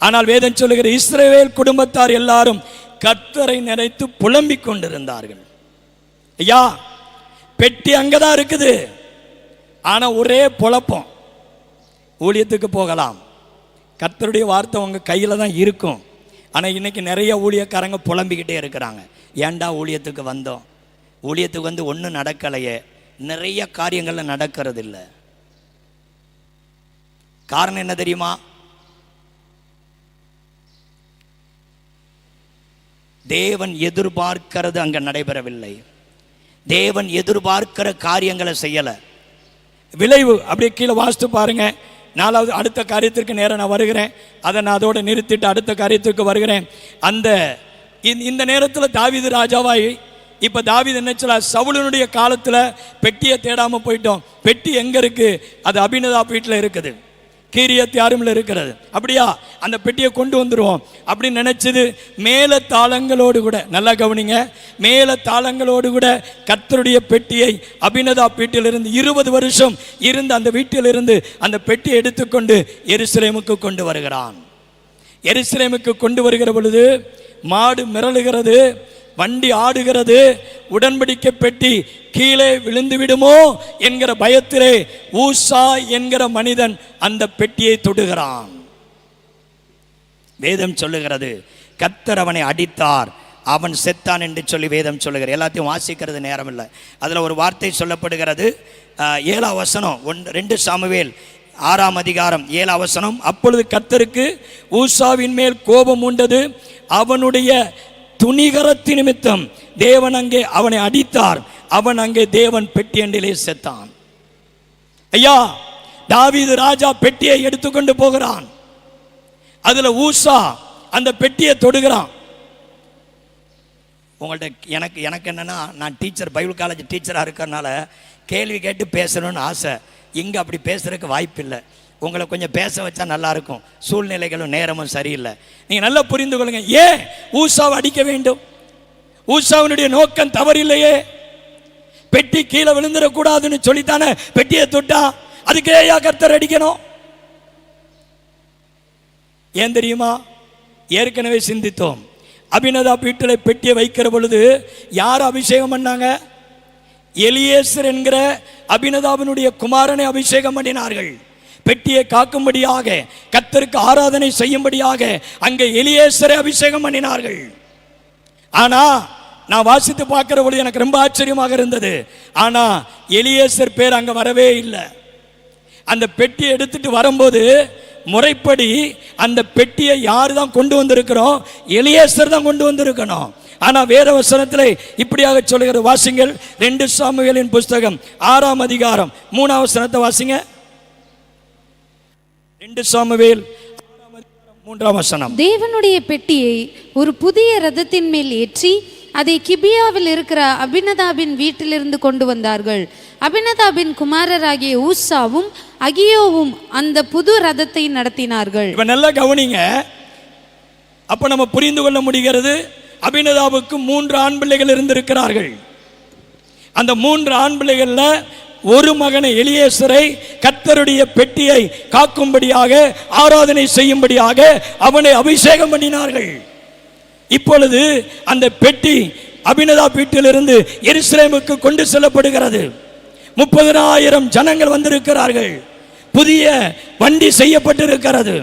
ஆனால் வேதம் சொல்லுகிற இஸ்ரவேல் குடும்பத்தார் எல்லாரும் கர்த்தரை நினைத்து புலம்பிக் கொண்டிருந்தார்கள். ஐயா, பெட்டி அங்கதான் இருக்குது, ஆனா ஒரே புலப்பம். ஊழியத்துக்கு போகலாம், கர்த்தருடைய வார்த்தை உங்க கையில தான் இருக்கும். ஆனா இன்னைக்கு நிறைய ஊழியக்காரங்க புலம்பிக்கிட்டே இருக்கிறாங்க. ஏன்டா ஊழியத்துக்கு வந்தோம்? ஊழியத்துக்கு வந்து ஒன்றும் நடக்கலையே. நிறைய காரியங்கள்ல நடக்கிறது இல்லை. காரணம் என்ன தெரியுமா? தேவன் எதிர்பார்க்கிறது அங்க நடைபெறவில்லை. தேவன் எதிர்பார்க்கிற காரியங்களை செய்யல. விளைவு அப்படியே கீழே வாசித்து பாருங்க. 4வது அடுத்த காரியத்திற்கு நேரம் நான் வருகிறேன். அதை நான் அதோட நிறுத்திட்டு அடுத்த காரியத்திற்கு வருகிறேன். இந்த நேரத்தில் தாவீது ராஜாவாய் இப்ப தாவீது என்ன சொல்ல, சவுலனுடைய காலத்துல பெட்டியை தேடாம போயிட்டோம். பெட்டி எங்க இருக்கு? அது அபினதாப் வீட்டில் இருக்குது, கீரியாத் யாரிம்ல இருக்கிறது. அப்படியா, அந்த பெட்டியை கொண்டு வந்துருவோம் அப்படின்னு நினைச்சது. மேல தாளங்களோடு கூட, நல்லா கவனிங்க, மேல தாளங்களோடு கூட கர்த்தருடைய பெட்டியை அபினதாப் வீட்டிலிருந்து 20 வருஷம் இருந்த அந்த வீட்டிலிருந்து அந்த பெட்டியை எடுத்துக்கொண்டு எருசலேமுக்கு கொண்டு வருகிறான். எருசலேமுக்கு கொண்டு வருகிற பொழுது மாடு மிரளுகிறது, வண்டி ஆடுகிறது. உடன்படிக்கை பெட்டி கீழே விழுந்து விடுமோ என்கிற பயத்திலே ஊசா என்கிற மனிதன் அந்த பெட்டியை தொடுகிறான். வேதம் சொல்லுகிறது, கர்த்தர் அவனை அடித்தார், அவன் செத்தான் என்று சொல்லி வேதம் சொல்லுகிறது. எல்லாத்தையும் வாசிக்கிறது நேரம் இல்லை. அதில் ஒரு வார்த்தை சொல்லப்படுகிறது. 7ஆம் வசனம், 2 சாமுவேல் 6ஆம் அதிகாரம் 7ஆம் வசனம். அப்பொழுது கர்த்தருக்கு ஊசாவின் மேல் கோபம் உண்டது, அவனுடைய துணிகரத்து நிமித்தம் தேவன் அங்கே அவனை அடித்தார், அவன் அங்கே தேவன் பெட்டி அண்டிலே செத்தான். ஐயா, தாவீது ராஜா பெட்டியை எடுத்துக்கொண்டு போகிறான். அதுல ஊசா அந்த பெட்டியை தொடுகிறான். உங்கள்கிட்ட எனக்கு என்னன்னா, நான் டீச்சர், பைபிள் காலேஜ் டீச்சராக இருக்கிறதுனால கேள்வி கேட்டு பேசணும்னு ஆசை. இங்கே அப்படி பேசுறதுக்கு வாய்ப்பு இல்லை. உங்களை கொஞ்சம் பேச வச்சா நல்லா இருக்கும். சூழ்நிலைகளும் நேரமும் சரியில்லை. நீங்க நல்லா புரிந்து கொள்ளுங்க. ஏன் ஊசாவை அடிக்க வேண்டும்? ஊசாவினுடைய நோக்கம் தவறில்லையே. பெட்டி கீழே விழுந்துடக்கூடாதுன்னு சொல்லித்தானே பெட்டியை தொட்டா. அதுக்கே கர்த்தர் அடிக்கணும்? ஏன் தெரியுமா? ஏற்கனவே சிந்தித்தோம். அபினதாப் வீட்டில் பெட்டியை வைக்கிற பொழுது யார் அபிஷேகம் பண்ணாங்க? எலியேசர் என்கிற அபினதாபினுடைய குமாரனை அபிஷேகம் பண்ணினார்கள். பெட்டியை காக்கும்படியாக, கர்த்தருக்கு ஆராதனை செய்யும்படியாக அங்கே எலியேசரை அபிஷேகம் பண்ணினார்கள். ஆனா நான் வாசித்து பார்க்கிற பொழுது எனக்கு ரொம்ப ஆச்சரியமாக இருந்தது. ஆனா எலியேசர் பேர் அங்க வரவே இல்லை. அந்த பெட்டியை எடுத்துட்டு வரும்போது முறைப்படி அந்த பெட்டியை யாரு தான் கொண்டு வந்திருக்கிறோம்? எலியேசர் தான் கொண்டு வந்திருக்கணும். ஆனா வேத வசனத்திலே இப்படியாக சொல்லுகிற, வாசிங்கள் 2 சாமுவேலின் புஸ்தகம் 6ஆம் அதிகாரம் 3ஆம் வசனத்தை வாசிங்க. 2 சாமுவேல் 6ஆம் அதிகாரம் 3ஆம் வசனம். தேவனுடைய பெட்டியை ஒரு புதிய ரதத்தின் மேல் ஏற்றி அதை கிபியாவில் இருக்கிற அபினதாபின் வீட்டிலிருந்து கொண்டு வந்தார்கள். அபினதாபின் குமாரராகிய ஊசாவும் அகியோவும் அந்த புது ரதத்தை நடத்தினார்கள். இப்ப நல்லா கவனிங்க. அப்ப நம்ம புரிந்து கொள்ள முடிகிறது, அபினதாபுக்கு 3 ஆண் பிள்ளைகள் இருந்திருக்கிறார்கள். அந்த 3 ஆண் பிள்ளைகள்ல ஒரு மகனை எலியேசரை கர்த்தருடைய பெட்டியை காக்கும்படியாக, ஆராதனை செய்யும்படியாக அவனை அபிஷேகம் பண்ணினார்கள். இப்பொழுது அந்த பெட்டி அபினதாப் வீட்டிலிருந்து எருசலேமுக்கு கொண்டு செல்லப்படுகிறது. 30,000 ஜனங்கள் வந்திருக்கிறார்கள். புதிய வண்டி செய்யப்பட்டிருக்கிறது.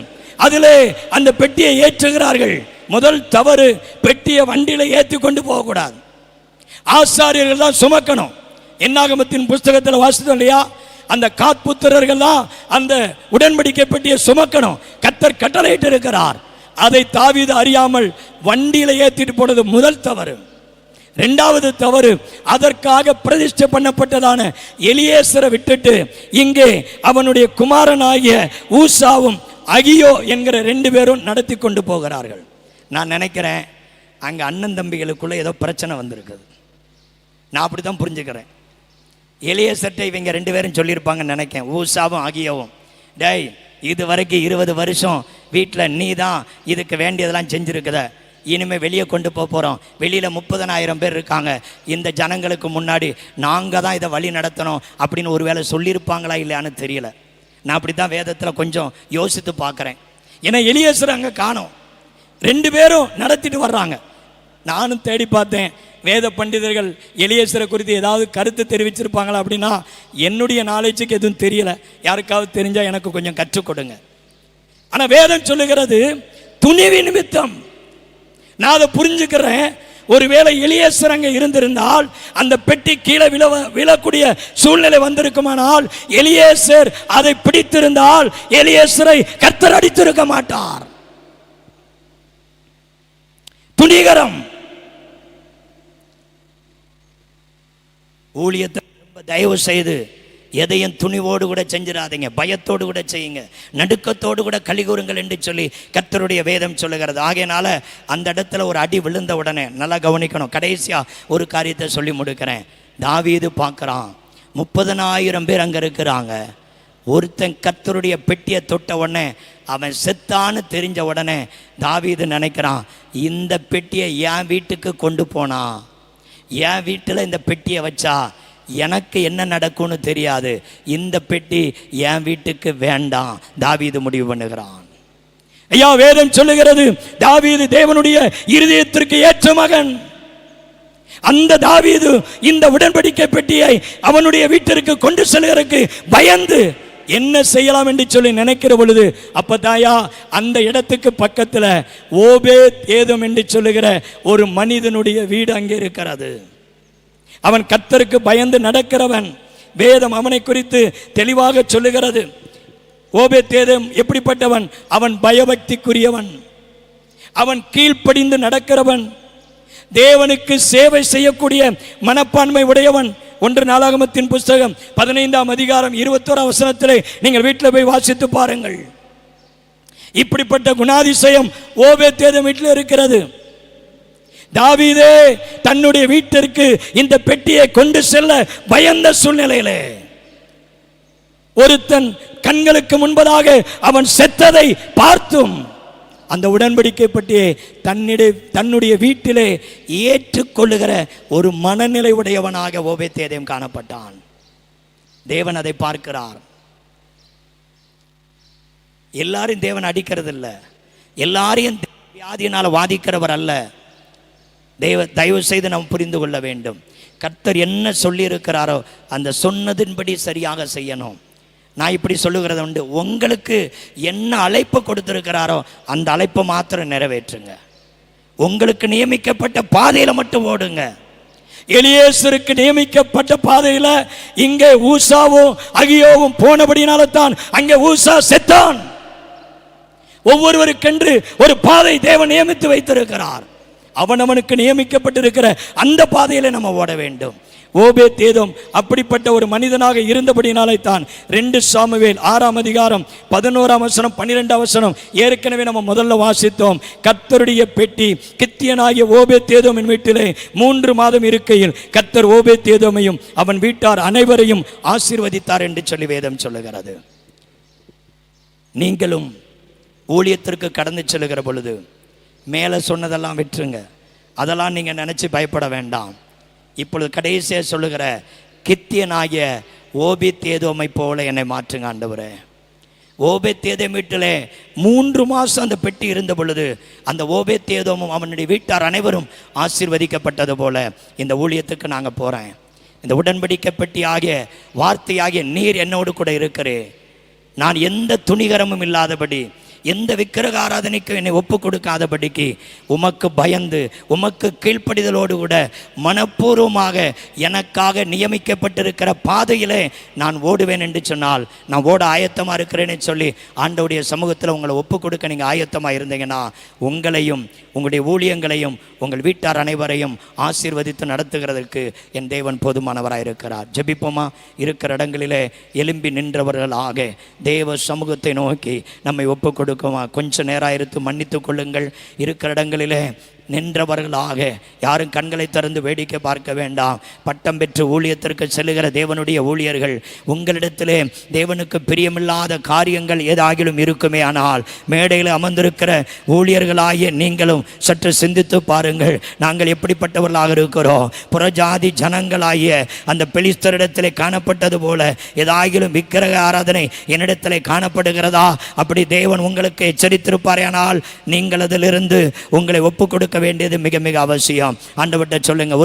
அதிலே அந்த பெட்டியை ஏற்றுகிறார்கள். முதல் தவறு, பெட்டியை வண்டியில ஏற்றி கொண்டு போகக்கூடாது. ஆசாரியர்கள் தான் சுமக்கணும். என்னாகமத்தின் புஸ்தகத்தில் வாசித்தோம் இல்லையா? அந்த காத்புத்திரர்கள் தான் அந்த உடன்படிக்கை பெட்டியை சுமக்கணும். கர்த்தர் கட்டளையிட்டு இருக்கிறார். அதை தாவீது அறியாமல் வண்டியில ஏற்றிட்டு போனது முதல் தவறு. 2வது தவறு, அதற்காக பிரதிஷ்டை பண்ணப்பட்டதான எலியேசரை விட்டுட்டு இங்கே அவனுடைய குமாரனாகிய ஊசாவும் அகியோ என்கிற 2 பேரும் நடத்தி கொண்டு போகிறார்கள். நான் நினைக்கிறேன் அங்க அண்ணன் தம்பிகளுக்குள்ள ஏதோ பிரச்சனை வந்திருக்குது. நான் அப்படித்தான் புரிஞ்சுக்கிறேன். எலியேசர்ட்ட இவங்க 2 பேரும் சொல்லியிருப்பாங்கன்னு நினைக்கிறேன், ஊசாவும் அகியோவும். டேய், இது வரைக்கும் 20 வருஷம் வீட்டில் நீ தான் இதுக்கு வேண்டியதெல்லாம் செஞ்சுருக்குத. இனிமேல் வெளியே கொண்டு போகிறோம். வெளியில் 30,000 பேர் இருக்காங்க. இந்த ஜனங்களுக்கு முன்னாடி நாங்கள் தான் இதை வழி நடத்தணும் அப்படின்னு ஒரு வேளை சொல்லியிருப்பாங்களா இல்லையான்னு தெரியல. நான் அப்படி தான் வேதத்தில் கொஞ்சம் யோசித்து பார்க்குறேன். ஏன்னா எலியேசர் அங்கே காணோம். 2 பேரும் நடத்திட்டு வர்றாங்க. நானும் தேடி பார்த்தேன், வேத பண்டிதர்கள் எலியேசரை குறித்து ஏதாவது கருத்து தெரிவிச்சிருப்பாங்களா அப்படின்னா என்னுடைய நாலேஜுக்கு எதுவும் தெரியல. யாருக்காவது தெரிஞ்சால் எனக்கு கொஞ்சம் கற்றுக் கொடுங்க. ஆனால் வேதம் சொல்லுகிறது துணிவு நிமித்தம். நான் அதை புரிஞ்சுக்கிறேன். ஒருவேளை எலியேசர் அங்கே இருந்திருந்தால் அந்த பெட்டி கீழே விழக்கூடிய சூழ்நிலை வந்திருக்குமானால், எலியேசர் அதை பிடித்திருந்தால் எலியேசரை கர்த்தர் அடித்திருக்க மாட்டார். துணிகரம். ஊழியத்தை தயவு செய்து எதையும் துணிவோடு கூட செஞ்சிடாதீங்க. பயத்தோடு கூட செய்யுங்க. நடுக்கத்தோடு கூட கலிகூறுங்கள் என்று சொல்லி கர்த்தருடைய வேதம் சொல்லுகிறது. ஆகையினால அந்த இடத்துல ஒரு அடி விழுந்த உடனே நல்லா கவனிக்கணும். கடைசியா ஒரு காரியத்தை சொல்லி முடிக்கிறேன். தாவீது பார்க்குறான், 30,000 பேர் அங்கே இருக்கிறாங்க. ஒருத்தன் கர்த்தருடைய பெட்டியை தொட்ட உடனே அவன் செத்தான்னு தெரிஞ்ச உடனே தாவீது நினைக்கிறான், இந்த பெட்டியை என் வீட்டுக்கு கொண்டு போனா, என் வீட்டில் இந்த பெட்டியை வச்சா எனக்கு என்ன நடக்கும்னு தெரியாது. இந்த பெட்டி என் வீட்டுக்கு வேண்டாம். தாவீது முடிவு பண்ணுகிறான். ஐயா, வேதம் சொல்லுகிறது தாவீது தேவனுடைய இருதயத்திற்கு ஏற்ற மகன். அந்த தாவீது இந்த உடன்படிக்கை பெட்டியை அவனுடைய வீட்டிற்கு கொண்டு செல்கிறதுக்கு பயந்து என்ன செய்யலாம் என்று சொல்லி நினைக்கிற பொழுது, அப்பதாயா அந்த இடத்துக்கு பக்கத்தில் ஓபேத் ஏதோம் என்று சொல்லுகிற ஒரு மனிதனுடைய வீடு அங்கே இருக்கிறது. அவன் கர்த்தருக்கு பயந்து நடக்கிறவன். வேதம் அவனை குறித்து தெளிவாக சொல்லுகிறது. ஓபேத் ஏதோம் எப்படிப்பட்டவன்? அவன் பயபக்திக்குரியவன். அவன் கீழ்ப்படிந்து நடக்கிறவன். தேவனுக்கு சேவை செய்யக்கூடிய மனப்பான்மை உடையவன். 1 நாளாகமத்தின் புஸ்தகம் 15ஆம் அதிகாரம் 21ஆம் வசனத்திலே நீங்கள் வீட்டில் போய் வாசித்து பாருங்கள். இப்படிப்பட்ட குணாதிசயம் ஓபேத் ஏதோம் வீட்டில் இருக்கிறது. தாவீதே தன்னுடைய வீட்டிற்கு இந்த பெட்டியை கொண்டு செல்ல பயந்த சூழ்நிலையிலே ஒருத்தன் கண்களுக்கு முன்பதாக அவன் செத்ததை பார்த்தும் அந்த உடன்படிக்கை பெட்டியை தன்னுடைய வீட்டிலே ஏற்றுக்கொள்ளுகிற ஒரு மனநிலை உடையவனாக ஓபேத் ஏதோம் காணப்பட்டான். தேவன் அதை பார்க்கிறார். எல்லாரும் தேவன் அடிக்கிறது இல்லை. எல்லாரையும் வியாதியினால் வாதிக்கிறவர் அல்ல. தயவு செய்து நாம் புரிந்து கொள்ள வேண்டும். கர்த்தர் என்ன சொல்லி இருக்கிறாரோ அந்த சொன்னதின்படி சரியாக செய்யணும். நான் இப்படி சொல்லுகிறத உண்டு, உங்களுக்கு என்ன அழைப்பு கொடுத்திருக்கிறாரோ அந்த அழைப்பை மாத்திரம் நிறைவேற்றுங்க. உங்களுக்கு நியமிக்கப்பட்ட பாதையில மட்டும் ஓடுங்க. எலியேசருக்கு நியமிக்கப்பட்ட பாதையில இங்கே ஊசாவும் அகியோவும் போனபடினால தான் அங்கே ஊசா செத்தான். ஒவ்வொருவருக்கென்று ஒரு பாதை தேவன் நியமித்து வைத்திருக்கிறார். அவனவனுக்கு நியமிக்கப்பட்டிருக்கிற அந்த பாதையில நம்ம ஓட வேண்டும். ஓபேத்-ஏதோம் அப்படிப்பட்ட ஒரு மனிதனாக இருந்தபடினாலே தான் 2 சாமுவேல் 6ஆம் அதிகாரம் 11ஆம் வசனம் 12ஆம் வசனம் ஏற்கனவே நம்ம முதல்ல வாசித்தோம். கர்த்தருடைய பெட்டி கித்தியனாகிய ஓபேத்-ஏதோமின் வீட்டிலே 3 மாதம் இருக்கையில் கர்த்தர் ஓபேத்-ஏதோமையும் அவன் வீட்டார் அனைவரையும் ஆசீர்வதித்தார் என்று சொல்லி வேதம் சொல்லுகிறது. நீங்களும் ஊழியத்திற்கு கடந்து செல்லுகிற பொழுது மேலே சொன்னதெல்லாம் விட்டுருங்க. அதெல்லாம் நீங்கள் நினச்சி பயப்பட வேண்டாம். இப்பொழுது கடைசியாக சொல்லுகிற கித்தியனாகிய ஓபேத்-ஏதோமை போல என்னை மாற்றுங்க ஆண்டவரே. ஓபேத்-ஏதோம் வீட்டிலே 3 மாதம் அந்த பெட்டி இருந்த பொழுது அந்த ஓபேத்-ஏதோமும் அவனுடைய வீட்டார் அனைவரும் ஆசீர்வதிக்கப்பட்டது போல இந்த ஊழியத்துக்கு நாங்கள் போகிறேன். இந்த உடன்படிக்கை பெட்டி ஆகிய வார்த்தையாகிய நீர் என்னோடு கூட இருக்கிறேன். நான் எந்த துணிகரமும் இல்லாதபடி, எந்த விக்கிரக ஆராதனைக்கும் என்னை ஒப்பு கொடுக்காதபடிக்கு உமக்கு பயந்து உமக்கு கீழ்ப்படிதலோடு கூட மனப்பூர்வமாக எனக்காக நியமிக்கப்பட்டிருக்கிற பாதையிலே நான் ஓடுவேன் என்று சொன்னால் நான் ஓட ஆயத்தமாக இருக்கிறேன்னு சொல்லி ஆண்டவருடைய சமூகத்தில் உங்களை ஒப்பு கொடுக்க நீங்கள் ஆயத்தமாக இருந்தீங்கன்னா உங்களையும் உங்களுடைய ஊழியங்களையும் உங்கள் வீட்டார் அனைவரையும் ஆசீர்வதித்து நடத்துகிறதற்கு என் தேவன் போதுமானவராக இருக்கிறார். ஜெபிப்போமா? இருக்கிற இடங்களிலே எழும்பி நின்றவர்களாக தேவ சமூகத்தை நோக்கி நம்மை ஒப்பு கொடுக்குமா? கொஞ்ச நேரம் இருத்து மன்னித்து கொள்ளுங்கள். இருக்கிற இடங்களிலே நின்றவர்களாக யாரும் கண்களை திறந்து வேடிக்கை பார்க்க வேண்டாம். பட்டம் பெற்று ஊழியத்திற்கு செல்லுகிற தேவனுடைய ஊழியர்கள், உங்களிடத்திலே தேவனுக்கு பிரியமில்லாத காரியங்கள் ஏதாகிலும் இருக்குமே ஆனால் மேடையில் அமர்ந்திருக்கிற ஊழியர்களாகிய நீங்களும் சற்று சிந்தித்து பாருங்கள். நாங்கள் எப்படிப்பட்டவர்களாக இருக்கிறோம்? புறஜாதி ஜனங்களாகிய அந்த பெலிஸ்தரிடத்திலே காணப்பட்டது போல ஏதாகிலும் விக்கிரக ஆராதனை என்னிடத்திலே காணப்படுகிறதா? அப்படி தேவன் உங்களுக்கு எச்சரித்திருப்பாரே ஆனால் நீங்கள் அதிலிருந்து உங்களை ஒப்பு கொடுக்க வேண்டியது மிக மிக அவசியம். ஆண்டவர்கிட்ட சொல்லுங்க,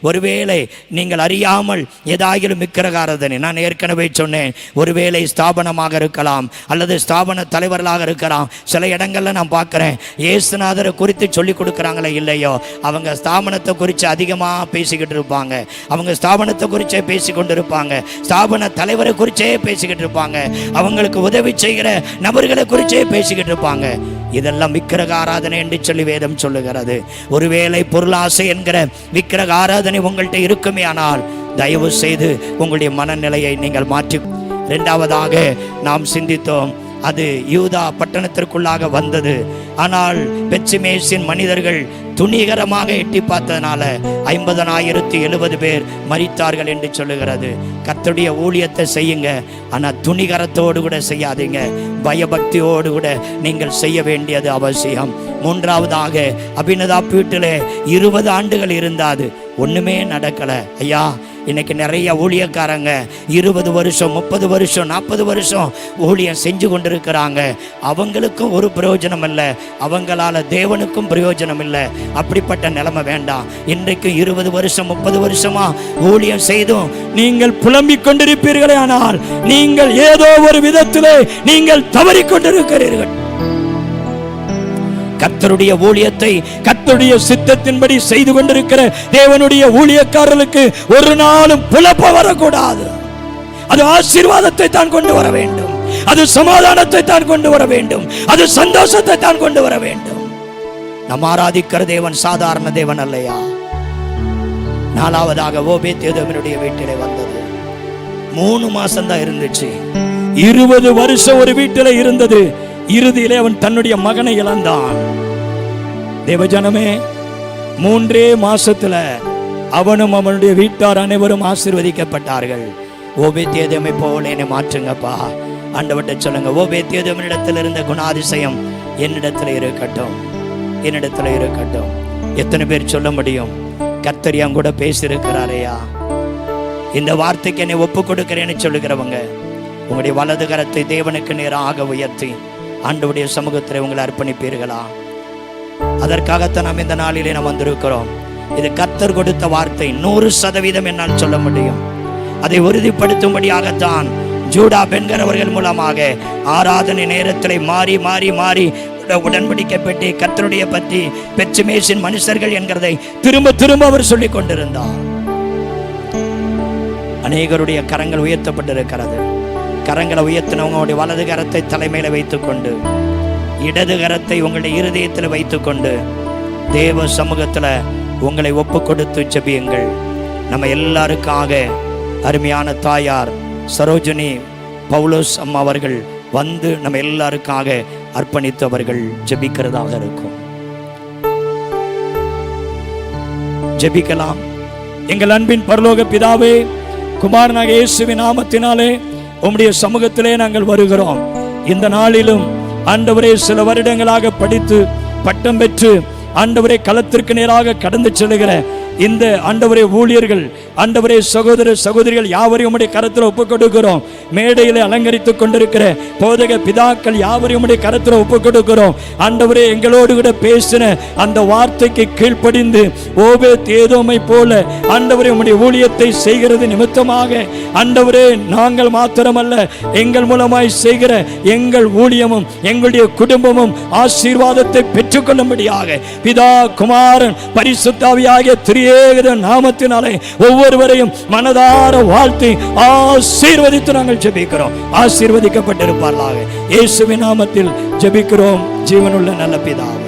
ஒருவேளை நீங்கள் அறியாமல் ஏதாகிலும் விக்கிரக ஆராதனை, நான் ஏற்கனவே சொன்னேன், ஒருவேளை ஸ்தாபனமாக இருக்கலாம் அல்லது ஸ்தாபன தலைவர்களாக இருக்கலாம். சில இடங்கள்ல நான் பார்க்கிறேன், இயேசுநாதரை குறித்து சொல்லி கொடுக்குறாங்களே இல்லையோ, அவங்க ஸ்தாபனத்தை குறித்து அதிகமாக பேசிக்கிட்டு இருப்பாங்க. அவங்க ஸ்தாபனத்தை குறிச்சே பேசி கொண்டு இருப்பாங்க. ஸ்தாபன தலைவரை குறிச்சே பேசிக்கிட்டு இருப்பாங்க. அவங்களுக்கு உதவி செய்கிற நபர்களை குறிச்சே பேசிக்கிட்டு இருப்பாங்க. இதெல்லாம் விக்கிரக ஆராதனை என்று சொல்லி வேதம் சொல்லுகிறது. ஒருவேளை பொருளாசை என்கிற விக்கிரக ஆராதனை உங்கள்கிட்ட இருக்குமே ஆனால் தயவு செய்து உங்களுடைய மனநிலையை நீங்கள் மாற்றி. 2வதாக நாம் சிந்தித்தோம், அது யூதா பட்டணத்திற்குள்ளாக வந்தது. ஆனால் பெத்ஷிமேசின் மனிதர்கள் துணிகரமாக எட்டி பார்த்ததனால 50,070 பேர் மரித்தார்கள் என்று சொல்லுகிறது. கர்த்தருடைய ஊழியத்தை செய்யுங்க, ஆனால் துணிகரத்தோடு கூட செய்யாதீங்க. பயபக்தியோடு கூட நீங்கள் செய்ய வேண்டியது அவசியம். 3வதாக அபினதாப் வீட்டில் 20 ஆண்டுகள் இருந்தாது, ஒண்ணுமே நடக்கல. ஐயா, இன்னைக்கு நிறைய ஊழியக்காரங்க 20 வருஷம் 30 வருஷம் 40 வருஷம் ஊழியம் செஞ்சு கொண்டிருக்கிறாங்க. அவங்களுக்கும் ஒரு பிரயோஜனம் இல்லை, அவங்களால தேவனுக்கும் பிரயோஜனம் இல்லை. அப்படிப்பட்ட நிலைமை வேண்டாம். இன்றைக்கு 20 வருஷம் 30 வருஷமா ஊழியம் செய்தும் நீங்கள் புலம்பிக் கொண்டிருப்பீர்களே ஆனால் நீங்கள் ஏதோ ஒரு விதத்திலே நீங்கள் தவறிக்கொண்டிருக்கிறீர்கள். கர்த்தருடைய ஊழியத்தை கர்த்தருடைய சித்தத்தின்படி செய்து கொண்டிருக்கிற தேவனுடைய ஊழியக்காரர்களுக்கு ஒரு நாளும் புலப்ப வரக்கூடாது. அது ஆசீர்வாதத்தை தான் கொண்டு வர வேண்டும், அது சமாதானத்தை தான் கொண்டு வர வேண்டும், அது சந்தோஷத்தை தான் கொண்டு வர வேண்டும். நாம் ஆராதிக்கிற தேவன் சாதாரண தேவன் அல்லையா? 4வதாக ஓபேத்-ஏதோமினுடைய வீட்டிலே வந்தது. 3 மாசம் தான் இருந்துச்சு. 20 வருஷம் ஒரு வீட்டிலே இருந்தது. இறுதியிலே அவன் தன்னுடைய மகனை இழந்தான். தேவஜனமே, 3 மாசத்துல அவனும் அவனுடைய வீட்டார் அனைவரும் ஆசீர்வதிக்கப்பட்டார்கள். ஓபேத்-ஏதோமை போல என்னை மாற்றுங்கப்பா. ஆண்டவர்கிட்ட சொல்லுங்க, ஓபேத்-ஏதோமினிடத்தில் இருந்த குணாதிசயம் என்னிடத்துல இருக்கட்டும், என்னிடத்துல இருக்கட்டும். எத்தனை பேர் சொல்ல முடியும், கர்த்தர் என் கூட பேசியிருக்கிறாரையா, இந்த வார்த்தைக்கு என்னை ஒப்பு கொடுக்கிறேன்னு சொல்லுகிறவங்க உங்களுடைய வலது கரத்தை தேவனுக்கு நேராக உயர்த்தி ஆண்டவருடைய சமூகத்தில் உங்களை அர்ப்பணிப்பீர்களா? அதற்காகத்தான் நாம் இந்த நாளிலே நாம் வந்திருக்கிறோம். இது கர்த்தர் கொடுத்த வார்த்தை. 100% என்னால் சொல்ல முடியும். அதை உறுதிப்படுத்தும்படியாகத்தான் ஜூடா பெண்கிறவர்கள் மூலமாக ஆராதனை நேரத்தில் மாறி மாறி மாறி உடன்படிக்கை பெட்டி, கர்த்தருடைய பத்தி, பெட்சுமேசின் மனுஷர்கள் என்கிறதை திரும்ப திரும்ப அவர் சொல்லிக் கொண்டிருந்தார். அநேகருடைய கரங்கள் உயர்த்தப்பட்டிருக்கிறது. கரங்களை உயர்த்தினவங்களுடைய வலது கரத்தை தலைமையில வைத்துக்கொண்டு, இடது கரத்தை உங்களுடைய இருதயத்தில் வைத்துக்கொண்டு தேவ சமூகத்துல உங்களை ஒப்பு கொடுத்து ஜெபியுங்கள். நம்ம எல்லாருக்காக அருமையான தாயார் சரோஜினி பவுலோஸ் அம்மா அவர்கள் வந்து நம்ம எல்லாருக்காக அர்ப்பணித்து அவர்கள் ஜெபிக்கிறதாக இருக்கும். ஜெபிக்கலாம். எங்கள் அன்பின் பரலோக பிதாவே, குமாரனாக இயேசுவின் நாமத்தினாலே உம்முடைய சமூகத்திலே நாங்கள் வருகிறோம். இந்த நாளிலும் ஆண்டவரே, சில வருடங்களாக படித்து பட்டம் பெற்று ஆண்டவரே களத்திற்கு நேராக கடந்து செல்லுகிற இந்த ஆண்டவரே ஊழியர்கள், ஆண்டவரே சகோதர சகோதரிகள் யாவரையும் உம்முடைய கரத்தில் ஒப்புக் கொடுக்கிறோம். மேடையிலே அலங்கரித்துக் கொண்டிருக்கிற போதக பிதாக்கள் யாவரையும் உம்முடைய கரத்தில் ஒப்புக் கொடுக்கிறோம். ஆண்டவரே, எங்களோடு கூட பேசின அந்த வார்த்தைக்கு கீழ்ப்படிந்து ஓபேத் ஏதோமை போல ஆண்டவரே உம்முடைய ஊழியத்தை செய்கிறது நிமித்தமாக ஆண்டவரே, நாங்கள் மாத்திரமல்ல, எங்கள் மூலமாய் செய்கிற எங்கள் ஊழியமும் எங்களுடைய குடும்பமும் ஆசீர்வாதத்தை பெற்றுக்கொள்ளும்படியாக பிதா, குமாரன், பரிசுத்த ஆவியாகிய திரியேக நாமத்தினாலே ஒவ்வொருவரையும் மனதார வாழ்த்தி ஆசீர்வதித்து நாங்கள் ஜெபிக்கிறோம். ஆசீர்வதிக்கப்பட்டிருப்பார்களாக. இயேசுவின் நாமத்தில் ஜெபிக்கிறோம் ஜீவனுள்ள நல்ல பிதாவே.